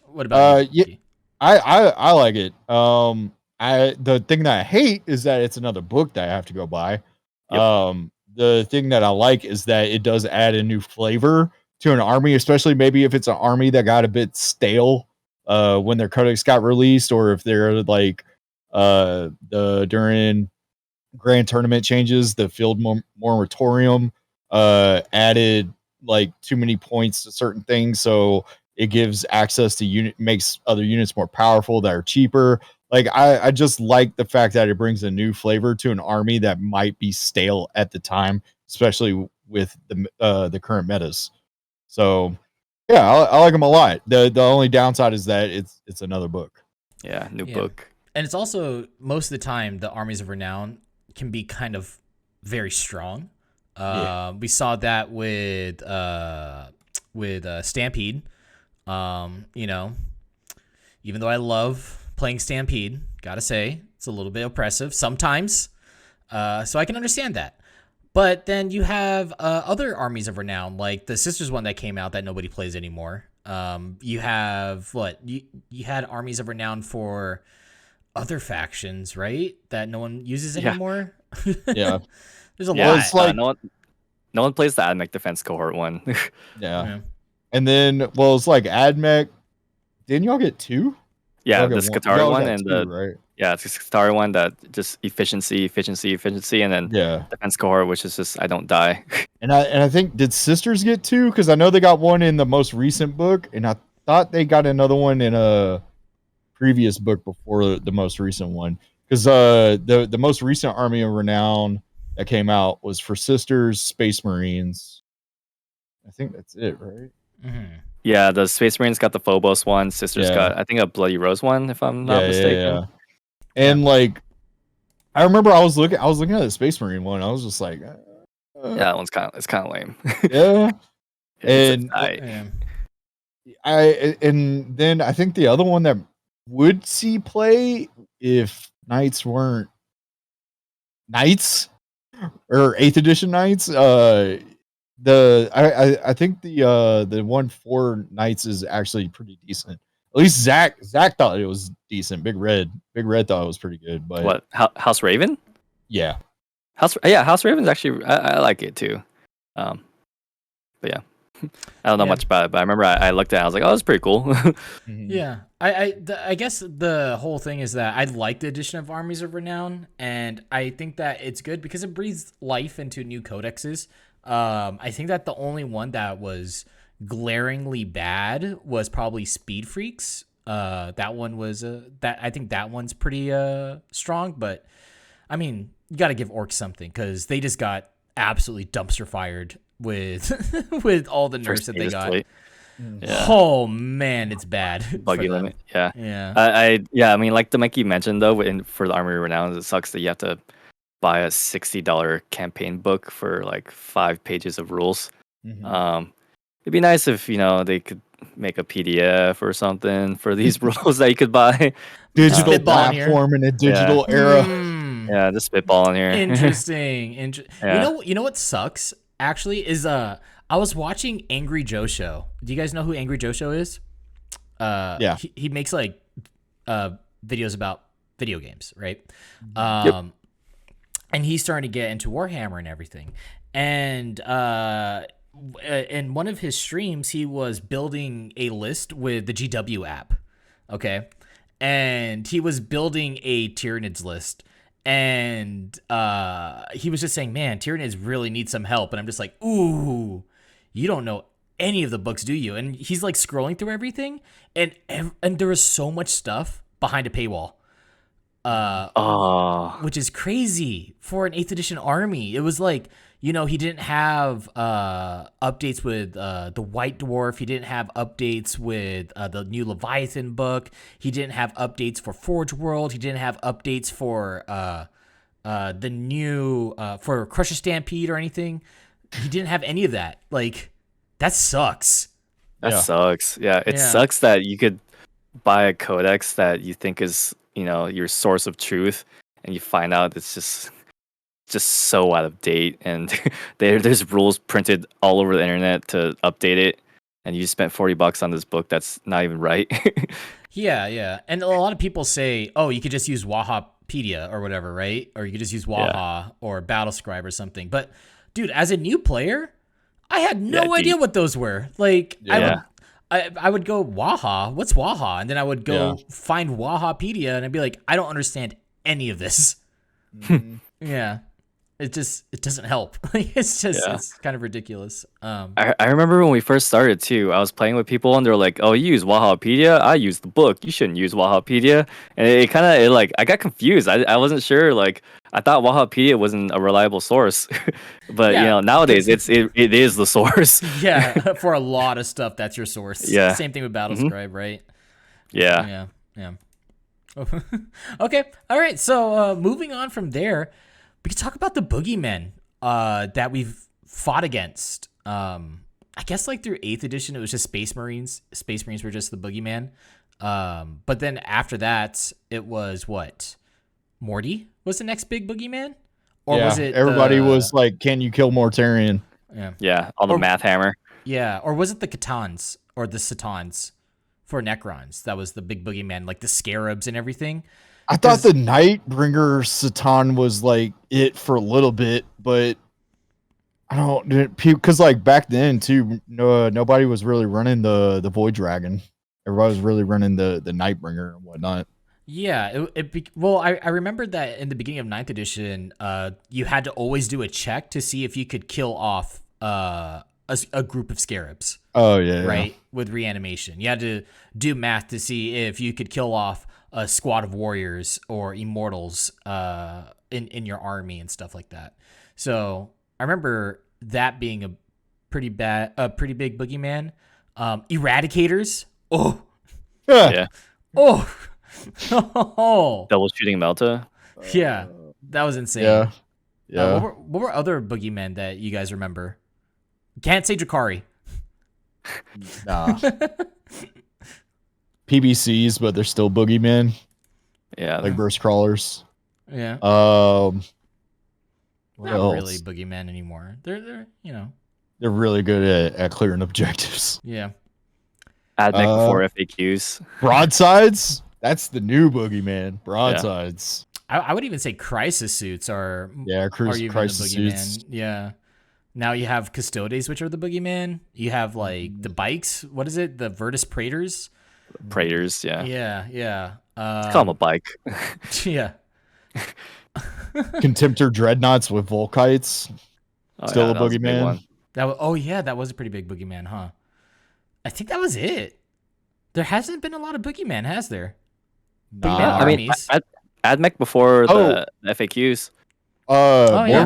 What about you? I like it. The thing that I hate is that it's another book that I have to go buy. Yep. The thing that I like is that it does add a new flavor to an army, especially maybe if it's an army that got a bit stale when their codex got released, or if they're like during grand tournament changes, the field moratorium added like too many points to certain things, so it gives access to makes other units more powerful that are cheaper. Like I just like the fact that it brings a new flavor to an army that might be stale at the time, especially with the current metas. So yeah, I like them a lot. The only downside is that it's another book. Yeah, new book. And it's also, most of the time, the Armies of Renown can be kind of very strong. We saw that with Stampede. Even though I love playing Stampede, gotta say it's a little bit oppressive sometimes. So I can understand that. But then you have other Armies of Renown, like the Sisters one that came out that nobody plays anymore. You have you had Armies of Renown for other factions, right? That no one uses anymore. Yeah. There's a lot. It's like no one plays the Admech Defense cohort one. Yeah. And then, well, it's like Admech. Didn't y'all get 2? Yeah, the Scutari one and two, right? Yeah, it's the Scutari one that just efficiency, and then defense cohort, which is just I don't die. And I think, did Sisters get 2? Because I know they got one in the most recent book, and I thought they got another one in a previous book before the most recent one. Because the most recent Army of Renown that came out was for Sisters, Space Marines. I think that's it, right? Mm-hmm. Yeah, the Space Marines got the Phobos one. Sisters got, I think, a Bloody Rose one, if I'm not mistaken. Yeah. And like, I remember I was looking at the Space Marine one. I was just like, yeah, that one's kind of lame. Yeah. And then I think the other one that would see play if Knights weren't Knights or 8th edition Knights, I think the one for Knights is actually pretty decent. At least Zach thought it was decent. Big Red thought it was pretty good. But what, House Raven? Yeah, House Raven's actually I like it too. But yeah, I don't know much about it. But I remember I looked at it. I was like, oh, that's pretty cool. Yeah, I guess the whole thing is that I like the addition of Armies of Renown, and I think that it's good because it breathes life into new codexes. I think that the only one that was glaringly bad was probably Speed Freaks. That one was I think that one's pretty strong, but I mean, you got to give Orcs something because they just got absolutely dumpster fired with with all the nerfs that they got. Yeah. Oh man, it's bad. Buggy limit. Yeah. Yeah. I mean, like the Mikey mentioned though, for the Army Renown, it sucks that you have to buy a $60 campaign book for like 5 pages of rules. It'd be nice if they could make a PDF or something for these rules that you could buy. Digital platform in a digital era. Yeah, just spitballing here. Interesting. You know what sucks actually is I was watching Angry Joe Show. Do you guys know who Angry Joe Show is? Yeah. He makes like videos about video games, right? Yep. And he's starting to get into Warhammer and everything. And in one of his streams, he was building a list with the GW app. Okay. And he was building a Tyranids list. And he was just saying, man, Tyranids really need some help. And I'm just like, ooh, you don't know any of the books, do you? And he's like scrolling through everything. And there was so much stuff behind a paywall. Which is crazy for an 8th edition army. It was like, he didn't have updates with the White Dwarf. He didn't have updates with the new Leviathan book. He didn't have updates for Forge World. He didn't have updates for the new for Crusher Stampede or anything. He didn't have any of that. Like, that sucks. That sucks. Yeah, it sucks that you could buy a codex that you think is your source of truth, and you find out it's just so out of date, and there's rules printed all over the internet to update it, and you spent $40 on this book that's not even right. Yeah, and a lot of people say, oh, you could just use Wahapedia or whatever, right? Or you could just use Waha or Battlescribe or something. But dude, as a new player, I had no idea what those were. Like, I would go, Waha, what's Waha? And then I would go find Wahapedia, and I'd be like, I don't understand any of this. Yeah. It doesn't help. It's kind of ridiculous. I remember when we first started too, I was playing with people and they're like, oh, you use Wahapedia? I use the book. You shouldn't use Wahapedia. And I got confused. I wasn't sure. Like, I thought Wahapedia wasn't a reliable source. But nowadays it is the source. Yeah, for a lot of stuff, that's your source. Yeah. Same thing with Battlescribe, right? Yeah. Okay. All right. So moving on from there, we could talk about the boogeymen that we've fought against. I guess like through 8th edition, it was just Space Marines. Space Marines were just the boogeyman. But then after that, it was what? Morty was the next big boogeyman? Or was it everybody was like, can you kill Mortarion? Yeah, on the math hammer. Yeah, or was it the Catans or the Satans for Necrons? That was the big boogeyman, like the scarabs and everything. I thought the Nightbringer Satan was like it for a little bit, but I don't, because like back then too, nobody was really running the Void Dragon. Everybody was really running the Nightbringer and whatnot. Yeah, I remember that in the beginning of 9th edition, you had to always do a check to see if you could kill off a group of scarabs. Oh yeah, right, with reanimation. You had to do math to see if you could kill off a squad of warriors or immortals in your army and stuff like that. So I remember that being a pretty big boogeyman. Eradicators. Oh, yeah. Oh. Double shooting Melta. Yeah, that was insane. Yeah. What were other boogeymen that you guys remember? Can't say Drakari. Nah. PBCs, but they're still boogeymen. Yeah, like burst crawlers. Yeah. What Not else? really boogeymen anymore. They're They're really good at clearing objectives. Yeah. Add mech before FAQs. Broadsides. That's the new boogeyman. Broadsides. I would even say crisis suits are crisis suits. Yeah. Now you have Custodes, which are the boogeyman. You have like the bikes. What is it? The Virtus Praetors. Praetors, yeah. Yeah. Let's call them a bike. Yeah. Contemptor Dreadnoughts with Volkites. Still a that was big boogeyman. one. That was a pretty big boogeyman, huh? I think that was it. There hasn't been a lot of boogeyman, has there? Boogeyman I mean, armies. AdMech before the FAQs. Oh, yeah.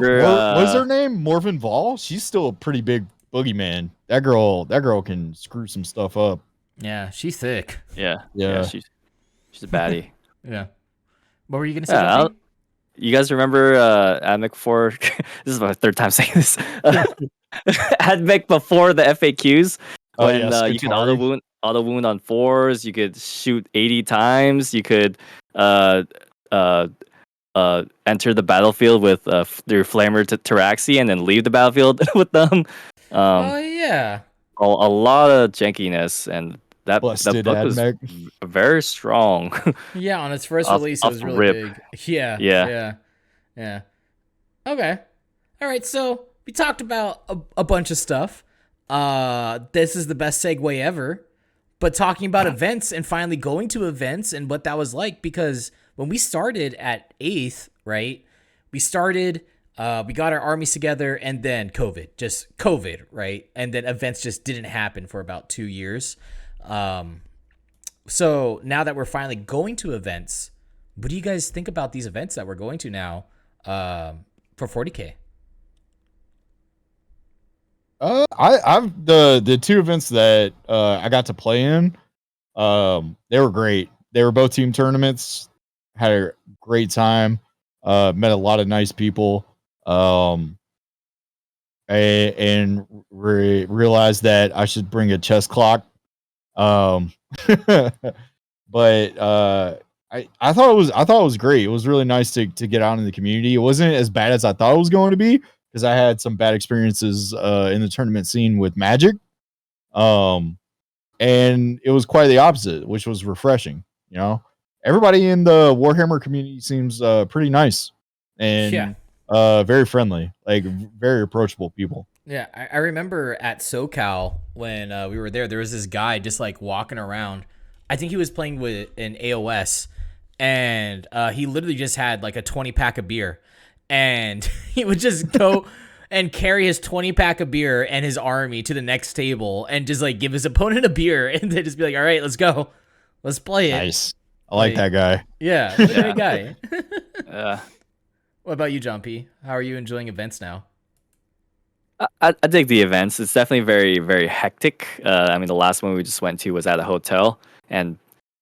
What's her name? Morven Vol. She's still a pretty big boogeyman. That girl can screw some stuff up. Yeah, she's thick. Yeah. She's a baddie. Yeah. What were you gonna say? Yeah, you guys remember AdMech before? This is my third time saying this. AdMech before the FAQs when you could auto wound on 4s. You could shoot 80 times. You could enter the battlefield with your flamer to Taraxi and then leave the battlefield with them. Oh yeah. A lot of jankiness, and that book was very strong. Yeah, on its first release, it was really big. Yeah. Okay. All right. So we talked about a bunch of stuff. This is the best segue ever. But talking about events and finally going to events and what that was like, because when we started at 8th, right? We started, we got our armies together, and then COVID, right? And then events just didn't happen for about 2 years. So now that we're finally going to events, what do you guys think about these events that we're going to now for 40K? I've the 2 events that I got to play in, they were great. They were both team tournaments. Had a great time. Met a lot of nice people. And realized that I should bring a chess clock. But I thought it was great. It was really nice to get out in the community. It wasn't as bad as I thought it was going to be, because I had some bad experiences in the tournament scene with Magic. And it was quite the opposite, which was refreshing. You know, everybody in the Warhammer community seems pretty nice and very friendly, like very approachable people. Yeah, I remember at SoCal when we were there was this guy just like walking around. I think he was playing with an AOS, and he literally just had like a 20-pack of beer, and he would just go and carry his 20-pack of beer and his army to the next table and just like give his opponent a beer and then just be like, all right, let's go. Let's play it. Nice. I like that guy. Yeah, great guy. Yeah. What about you, John P? How are you enjoying events now? I dig the events. It's definitely very, very hectic. I mean, the last one we just went to was at a hotel, and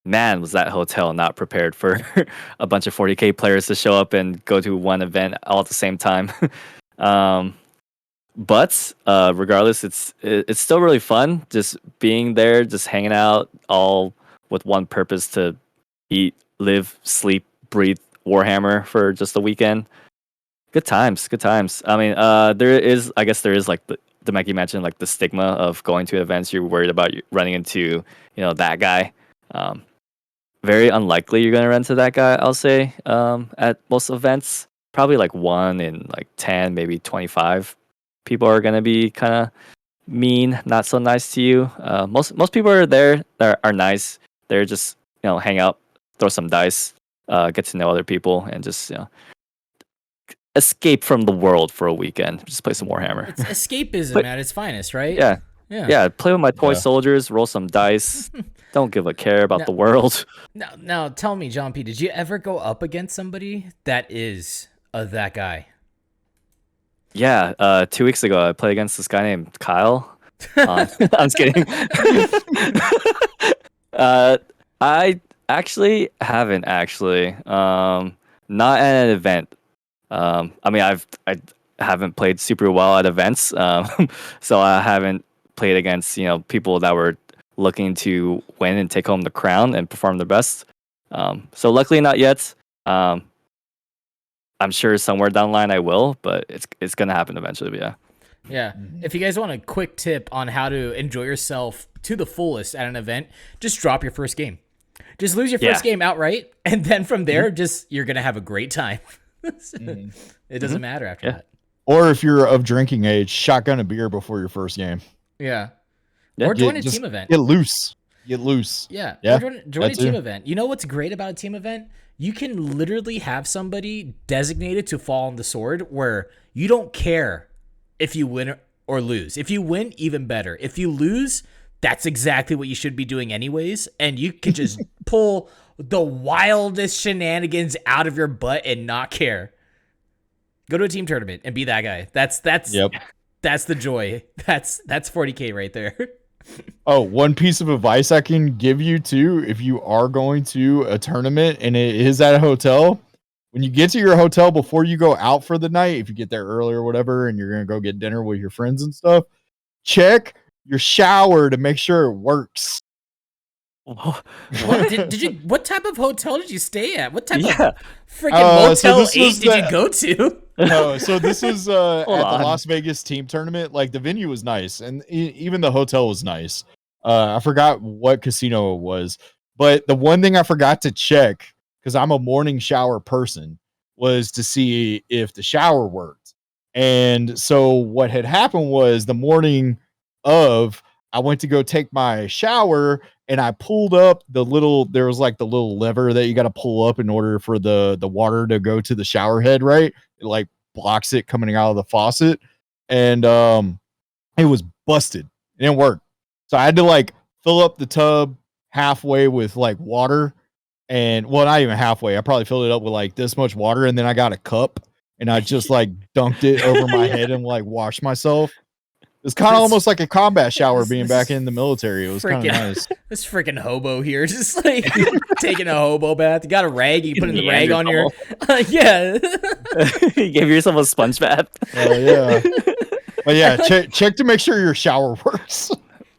man, was that hotel not prepared for a bunch of 40K players to show up and go to one event all at the same time. But regardless, it's still really fun just being there, just hanging out, all with one purpose: to eat, live, sleep, breathe Warhammer for just a weekend. Good times. I mean, there is like the Mackie mentioned, like the stigma of going to events. You're worried about running into, that guy. Very unlikely you're going to run into that guy, I'll say, at most events. Probably like 1 in like 10, maybe 25 people are going to be kind of mean, not so nice to you. Most people are there that are nice. They're just, hang out, throw some dice, get to know other people, and just, escape from the world for a weekend. Just play some Warhammer. It's escapism at its finest, right? Yeah. Play with my toy soldiers, roll some dice. Don't give a care about the world. Now, tell me, John P, did you ever go up against somebody that is that guy? Yeah, 2 weeks ago, I played against this guy named Kyle. I'm just kidding. I actually haven't not at an event. I mean, I haven't played super well at events, so I haven't played against people that were looking to win and take home the crown and perform their best. So luckily, not yet. I'm sure somewhere down the line I will, but it's gonna happen eventually. But yeah. Yeah. If you guys want a quick tip on how to enjoy yourself to the fullest at an event, just drop your first game. Just lose your first game outright, and then from there, you're gonna have a great time. It doesn't matter after that. Or if you're of drinking age, shotgun a beer before your first game. Yeah. Or join a team event. Get loose. Yeah. Join a team event. You know what's great about a team event? You can literally have somebody designated to fall on the sword where you don't care if you win or lose. If you win, even better. If you lose, that's exactly what you should be doing anyways. And you can just pull the wildest shenanigans out of your butt and not care. Go to a team tournament and be that guy. That's the joy. That's 40K right there. Oh, one piece of advice I can give you too, if you are going to a tournament and it is at a hotel, when you get to your hotel before you go out for the night, if you get there early or whatever, and you're going to go get dinner with your friends and stuff, check your shower to make sure it works. What did you? What type of hotel did you stay at? What type of freaking Motel 8 did you go to? No, so this was at the Las Vegas team tournament. Like the venue was nice, and even the hotel was nice. I forgot what casino it was, but the one thing I forgot to check, because I'm a morning shower person, was to see if the shower worked. And so what had happened was the morning of, I went to go take my shower and I pulled up there was like the little lever that you got to pull up in order for the water to go to the shower head, right? It like blocks it coming out of the faucet. And it was busted. It didn't work. So I had to like fill up the tub halfway with like water. And well, not even halfway. I probably filled it up with like this much water, and then I got a cup and I just like dunked it over my head and like washed myself. It's kind of almost like a combat shower being back in the military. It was kind of nice. This freaking hobo here, just like taking a hobo bath. You got a rag, you putting the rag on your yeah. You gave yourself a sponge bath. Oh yeah. But yeah, check to make sure your shower works.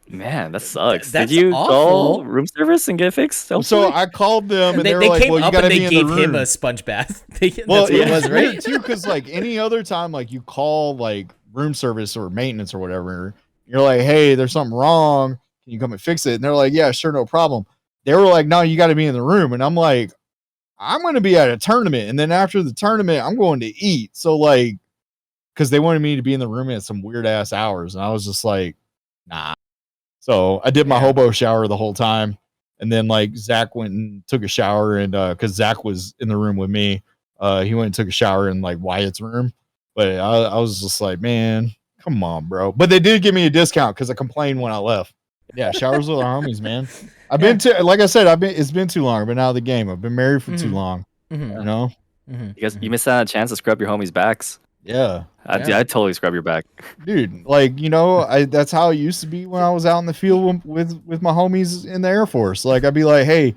Man, that sucks. Did you awful. call room service and get it fixed? So I called them, and they were like, came "Well, you up got to and be they in gave the room." him a sponge bath. Well, it was right too, because like any other time, like you call like room service or maintenance or whatever, you're like, "Hey, there's something wrong. Can you come and fix it?" And they're like, "Yeah, sure, no problem." They were like, "No, you got to be in the room," and I'm like, "I'm going to be at a tournament, and then after the tournament, I'm going to eat." So like, because they wanted me to be in the room at some weird ass hours, and I was just like, "Nah." So I did my hobo shower the whole time. And then like Zach went and took a shower, and because Zach was in the room with me, he went and took a shower in like Wyatt's room. But I was just like, man, come on, bro. But they did give me a discount because I complained when I left. Yeah, showers with our homies, man. I've been to, like I said, it's been too long. I've been out of the game. I've been married for too long. You know? You missed out on a chance to scrub your homies' backs. Yeah. I totally scrub your back. Dude, like, you know, that's how it used to be when I was out in the field with my homies in the Air Force. Like, I'd be like, hey, you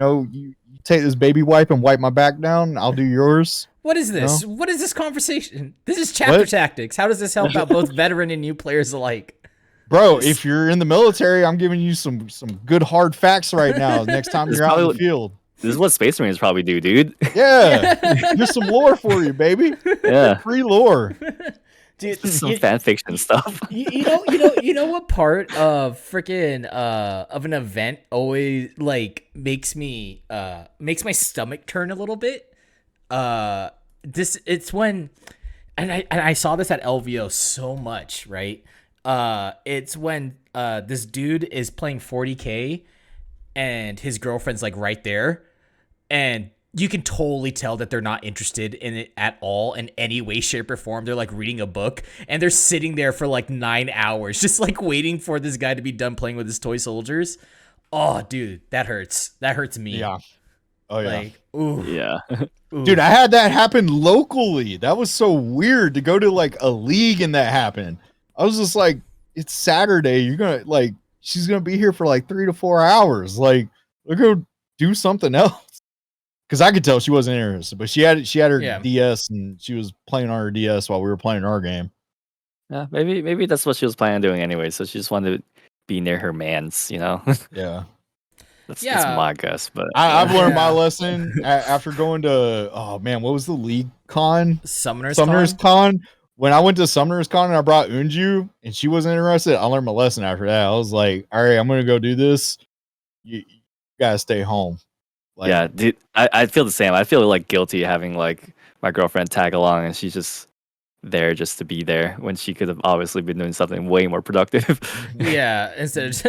know, you take this baby wipe and wipe my back down. I'll do yours. What is this? You know? What is this conversation? This is chapter tactics. How does this help out both veteran and new players alike? Bro, if you're in the military, I'm giving you some good hard facts right now. Next time you're out in the field. This is what Space Marines probably do, dude. Yeah. Here's some lore for you, baby. Yeah. Free lore. Dude, some fan fiction stuff. You know what part of freaking of an event always like makes my stomach turn a little bit? It's when I saw this at LVO so much, right? It's when this dude is playing 40K and his girlfriend's like right there, and you can totally tell that they're not interested in it at all in any way, shape, or form. They're like reading a book, and they're sitting there for like 9 hours, just like waiting for this guy to be done playing with his toy soldiers. Oh, dude, that hurts. That hurts me. Yeah. Oh yeah. Like, ooh. Yeah. Ooh. Dude, I had that happen locally. That was so weird to go to like a league and that happened. I was just like, it's Saturday. You're gonna like, she's gonna be here for like 3 to 4 hours. Like, let's go do something else. Because I could tell she wasn't interested, but she had her DS and she was playing on her DS while we were playing our game. Yeah, maybe that's what she was planning on doing anyway. So she just wanted to be near her mans, you know. Yeah. That's my guess, but I've learned my lesson after going to what was the league con? Summoner's Con. When I went to Summoner's Con and I brought Unju and she wasn't interested, I learned my lesson after that. I was like, all right, I'm gonna go do this. You gotta stay home. Like, yeah, dude, I feel the same. I feel like guilty having like my girlfriend tag along and she's just there just to be there when she could have obviously been doing something way more productive. Yeah, instead of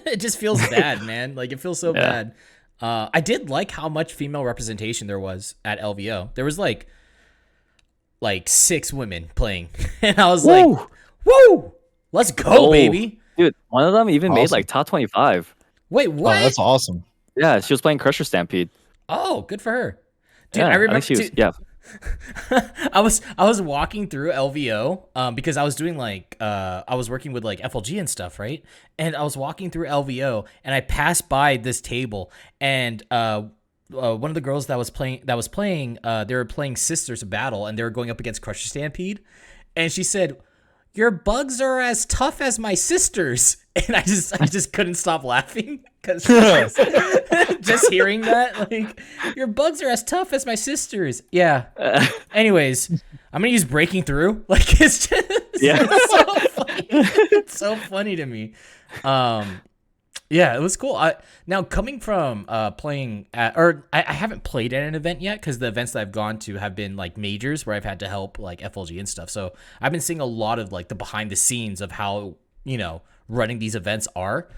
it just feels bad, man. Like it feels so bad. I did like how much female representation there was at LVO. There was like 6 women playing, and I was like, Woo! Let's go, baby. Dude, one of them even made Awesome. like top 25. Wait, Oh, what? that's awesome. Yeah, she was playing Crusher Stampede. Oh, good for her. Dude, Yeah, I remember think she was, yeah. I was walking through LVO because I was doing like I was working with like FLG and stuff, right? And I was walking through LVO and I passed by this table and one of the girls that was playing they were playing Sisters of Battle and they were going up against Crusher Stampede, and she said, "Your bugs are as tough as my sisters," and I just couldn't stop laughing because just hearing that, like, your bugs are as tough as my sisters. Yeah. Anyways, I'm gonna use breaking through. Like, it's just it's so funny. It's so funny to me. Yeah, it was cool. Now coming from playing at, or I haven't played at an event yet because the events that I've gone to have been like majors where I've had to help like FLG and stuff. So I've been seeing a lot of like the behind the scenes of how, you know, running these events are.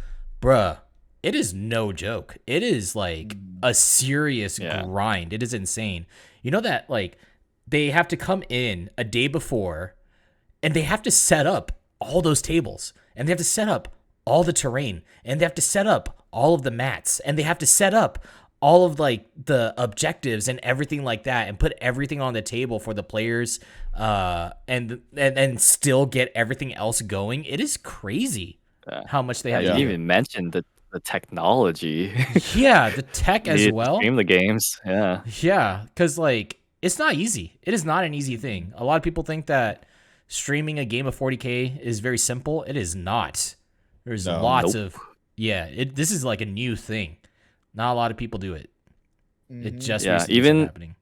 Bruh, it is no joke. It is like a serious grind. It is insane. You know that like they have to come in a day before and they have to set up all those tables and they have to set up all the terrain and they have to set up all of the mats and they have to set up all of like the objectives and everything like that and put everything on the table for the players and still get everything else going. It is crazy how much they have to You do. even mentioned the technology. Yeah, the tech as well. Stream the games. Yeah. Yeah, because like it's not easy. It is not an easy thing. A lot of people think that streaming a game of 40K is very simple. It is not. There's lots of this is like a new thing. Not a lot of people do it. It just recently started happening.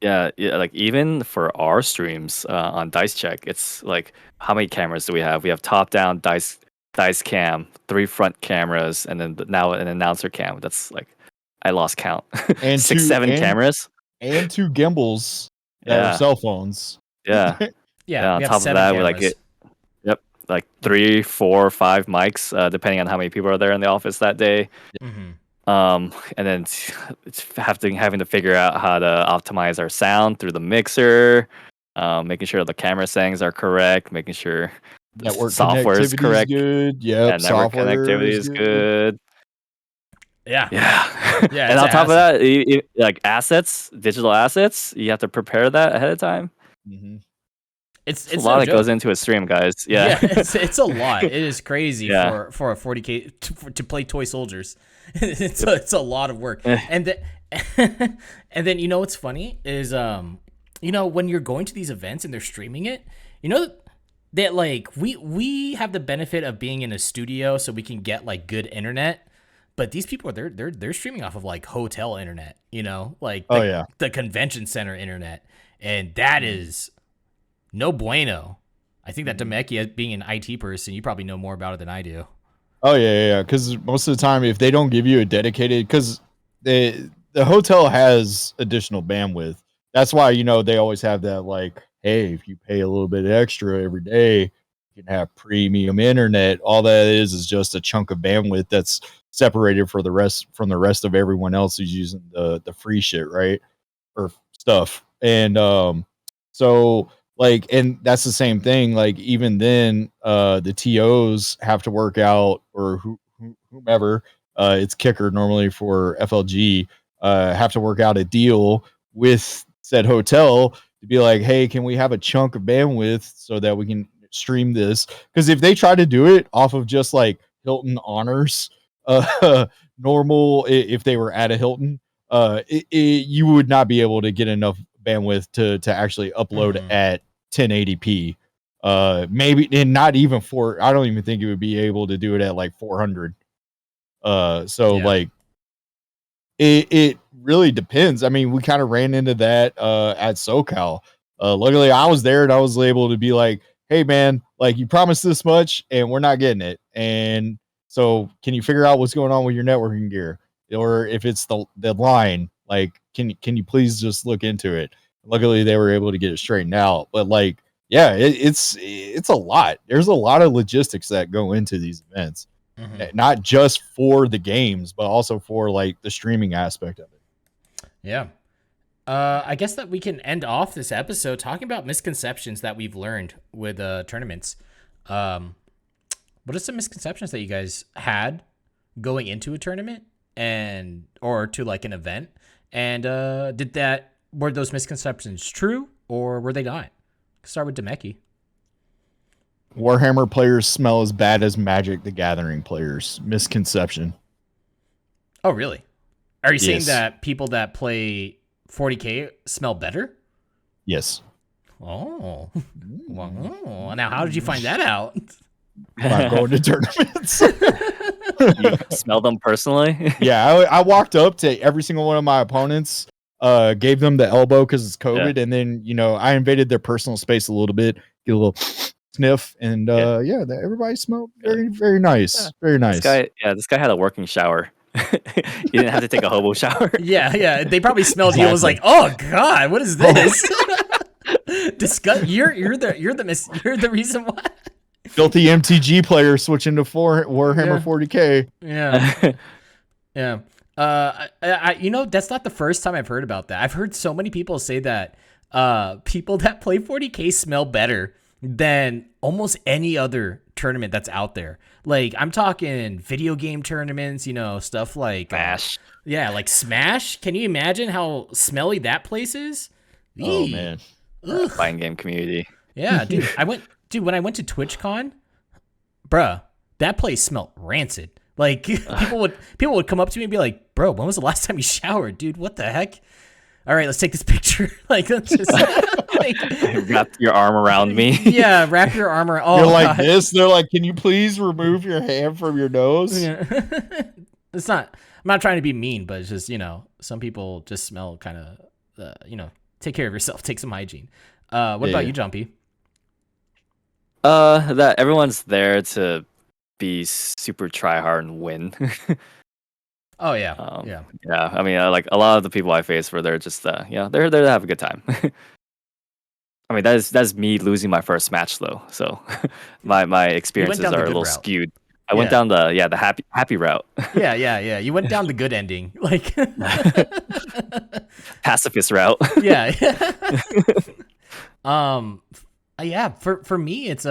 Yeah, like even for our streams on Dice Check, it's like how many cameras do we have? We have top down dice cam, 3 front cameras, and then now an announcer cam. That's like I lost count. And 6-7 cameras and 2 gimbals that are cell phones. Yeah. Yeah. On top of that, we like 3, 4, 5 mics, depending on how many people are there in the office that day. Mm-hmm. And then it's having to figure out how to optimize our sound through the mixer, making sure the camera settings are correct, making sure the network software is correct. Good. Yep, yeah, network connectivity is good. Yeah. And on top of that, like digital assets, you have to prepare that ahead of time. Mm-hmm. It's a lot that goes into a stream, guys. Yeah, it's a lot. It is crazy for a 40K to play toy soldiers. It's a lot of work. And then you know what's funny is you know, when you're going to these events and they're streaming it, you know that like we have the benefit of being in a studio so we can get like good internet, but these people they're streaming off of like hotel internet, you know, like the convention center internet, and that is no bueno. I think that Demeki, being an IT person, you probably know more about it than I do. Oh yeah. Because most of the time, if they don't give you a dedicated, because the hotel has additional bandwidth. That's why, you know, they always have that like, hey, if you pay a little bit extra every day, you can have premium internet. All that is just a chunk of bandwidth that's separated from the rest of everyone else who's using the free shit, right? Or stuff. And so like, and that's the same thing. Like even then, the TOs have to work out, or whomever, it's kicker normally for FLG, have to work out a deal with said hotel to be like, hey, can we have a chunk of bandwidth so that we can stream this? Because if they try to do it off of just like Hilton honors, normal, if they were at a Hilton, you would not be able to get enough bandwidth to actually upload at 1080p. Maybe, and not even I don't even think it would be able to do it at like 400. Like it really depends. I mean, we kind of ran into that at SoCal. Luckily I was there and I was able to be like, hey man, like you promised this much and we're not getting it. And so can you figure out what's going on with your networking gear? Or if it's the line, like, can you please just look into it? Luckily they were able to get it straightened out. But like, yeah, it's a lot. There's a lot of logistics that go into these events. Not just for the games, but also for like the streaming aspect of it. Yeah. I guess that we can end off this episode talking about misconceptions that we've learned with tournaments. What are some misconceptions that you guys had going into a tournament or to like an event? And were those misconceptions true or were they not? Start with Demeki. Warhammer players smell as bad as Magic the Gathering players. Misconception. Oh, really? Are you saying that people that play 40K smell better? Yes. Oh. Wow. Now, how did you find that out? By going to tournaments. You smell them personally? Yeah, I walked up to every single one of my opponents, gave them the elbow because it's COVID, and then I invaded their personal space a little bit, get a little sniff, and everybody smelled very, very nice, very nice. This guy had a working shower. You didn't have to take a hobo shower. Yeah. They probably smelled you. It was like, oh god, what is this? Disgust. You're the reason why. Filthy MTG player switching to Warhammer 40K. Yeah. That's not the first time I've heard about that. I've heard so many people say that people that play 40K smell better than almost any other tournament that's out there. Like, I'm talking video game tournaments, stuff like Smash. Like Smash. Can you imagine how smelly that place is? Oh, man. Fighting game community. Yeah, dude. When I went to TwitchCon, bruh, that place smelled rancid. Like, people would come up to me and be like, bro, when was the last time you showered, dude? What the heck? All right, let's take this picture. Like, let's just wrap your arm around me. Yeah, wrap your arm around. Oh, you're like God. This. They're like, can you please remove your hand from your nose? Yeah. It's not. I'm not trying to be mean, but it's just some people just smell kind of. Take care of yourself. Take some hygiene. What about you, Jumpy? That everyone's there to be super try hard and win. Oh yeah, yeah. I mean, like a lot of the people I face were there just they're there to have a good time. I mean, that's me losing my first match though, so my experiences are a little skewed. I went down the happy route. Yeah. You went down the good ending, like pacifist route. Yeah. For me, it's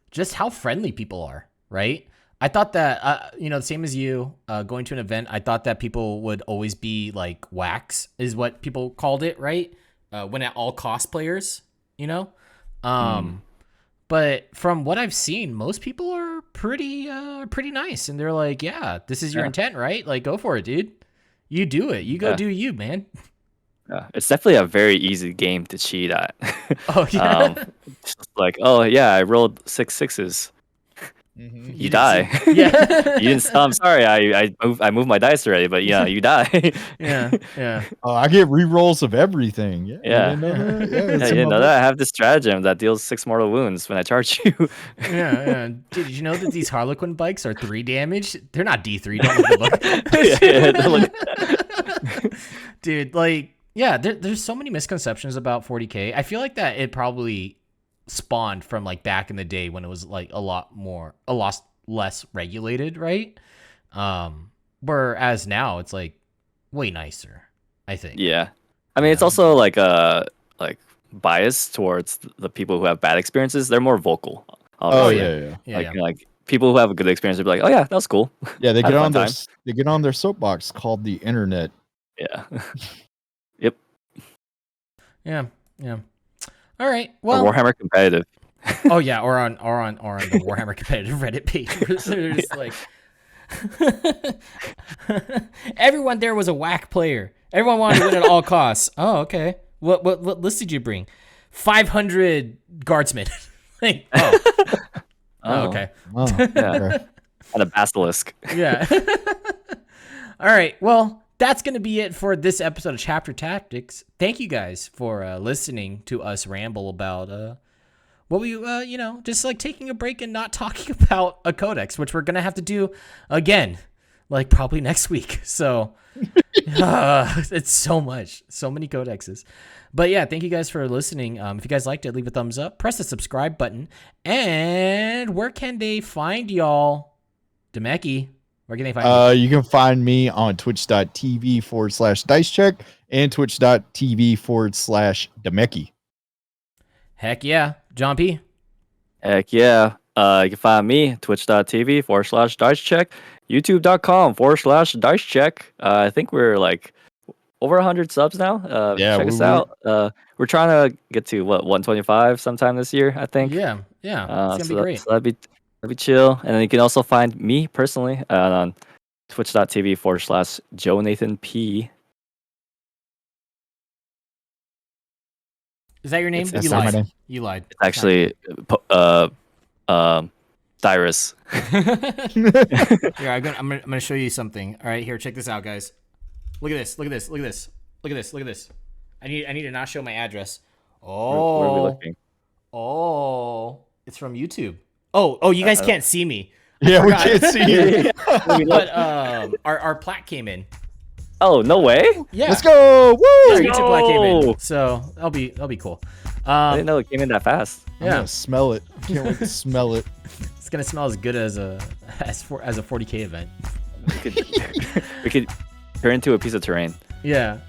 just how friendly people are, right? I thought that, the same as you, going to an event, I thought that people would always be like wax is what people called it, right? When at all cosplayers, But from what I've seen, most people are pretty nice. And they're like, yeah, this is your intent, right? Like, go for it, dude. You do it. You go do you, man. It's definitely a very easy game to cheat at. Oh, yeah. Like, oh, yeah, I rolled 6 6s. Mm-hmm. You die. Yeah. You didn't. I'm sorry. I moved my dice already, but you die. Yeah. Oh, I get rerolls of everything. Yeah. You didn't know that. I have this stratagem that deals 6 mortal wounds when I charge you. Yeah. Dude, did you know that these Harlequin bikes are 3 damage? They're not D3. Don't look. Dude, like, yeah. There's so many misconceptions about 40K. I feel like that it probably spawned from like back in the day when it was like a lot less regulated, right? Whereas now it's like way nicer, I think. Yeah, I mean, it's also like bias towards the people who have bad experiences. They're more vocal. Oh yeah. Like people who have a good experience would be like, oh yeah, that was cool. Yeah, they get on their soapbox called the internet. Yeah. Yep. Yeah. All right. Well, or Warhammer competitive. Oh yeah, or on the Warhammer competitive Reddit page. There's like everyone there was a whack player. Everyone wanted to win at all costs. Oh, okay. What list did you bring? 500 guardsmen. Like, okay. Oh, yeah. And a basilisk. Yeah. All right. Well, that's going to be it for this episode of Chapter Tactics. Thank you guys for listening to us ramble about what we, just like taking a break and not talking about a codex, which we're going to have to do again, like probably next week. So it's so many codexes. But yeah, thank you guys for listening. If you guys liked it, leave a thumbs up, press the subscribe button. And where can they find y'all? Demeki. Where can they find you? You can find me on twitch.tv/dicecheck and twitch.tv/Demeki. Heck yeah. John P. Heck yeah. You can find me twitch.tv/dicecheck, youtube.com/dicecheck. I think we're like over 100 subs now. Yeah, check us out. We're trying to get to 125 sometime this year, I think. Yeah. It's gonna be great. So that'd be chill. And then you can also find me personally on twitch.tv/JoeNathanP. Is that your name? That's You not my lied. name. You lied. It's actually Cyrus. Here, I'm gonna show you something. All right, here, check this out, guys. Look at this. Look at this. Look at this. Look at this. Look at this. I need to not show my address. Oh. Where are we looking? Oh, it's from YouTube. Oh, you guys can't see me. Yeah, we can't see you. But our plaque came in. Oh, no way. Yeah. Let's go. Woo! Our YouTube plaque came in. So that'll be cool. I didn't know it came in that fast. I'm gonna smell it. Can't wait to smell it. It's gonna smell as good as a 40K event. We could turn into a piece of terrain. Yeah.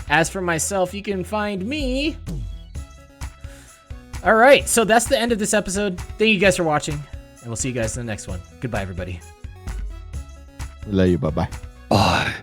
As for myself, you can find me. All right, so that's the end of this episode. Thank you guys for watching, and we'll see you guys in the next one. Goodbye, everybody. We love you. Bye bye. Bye.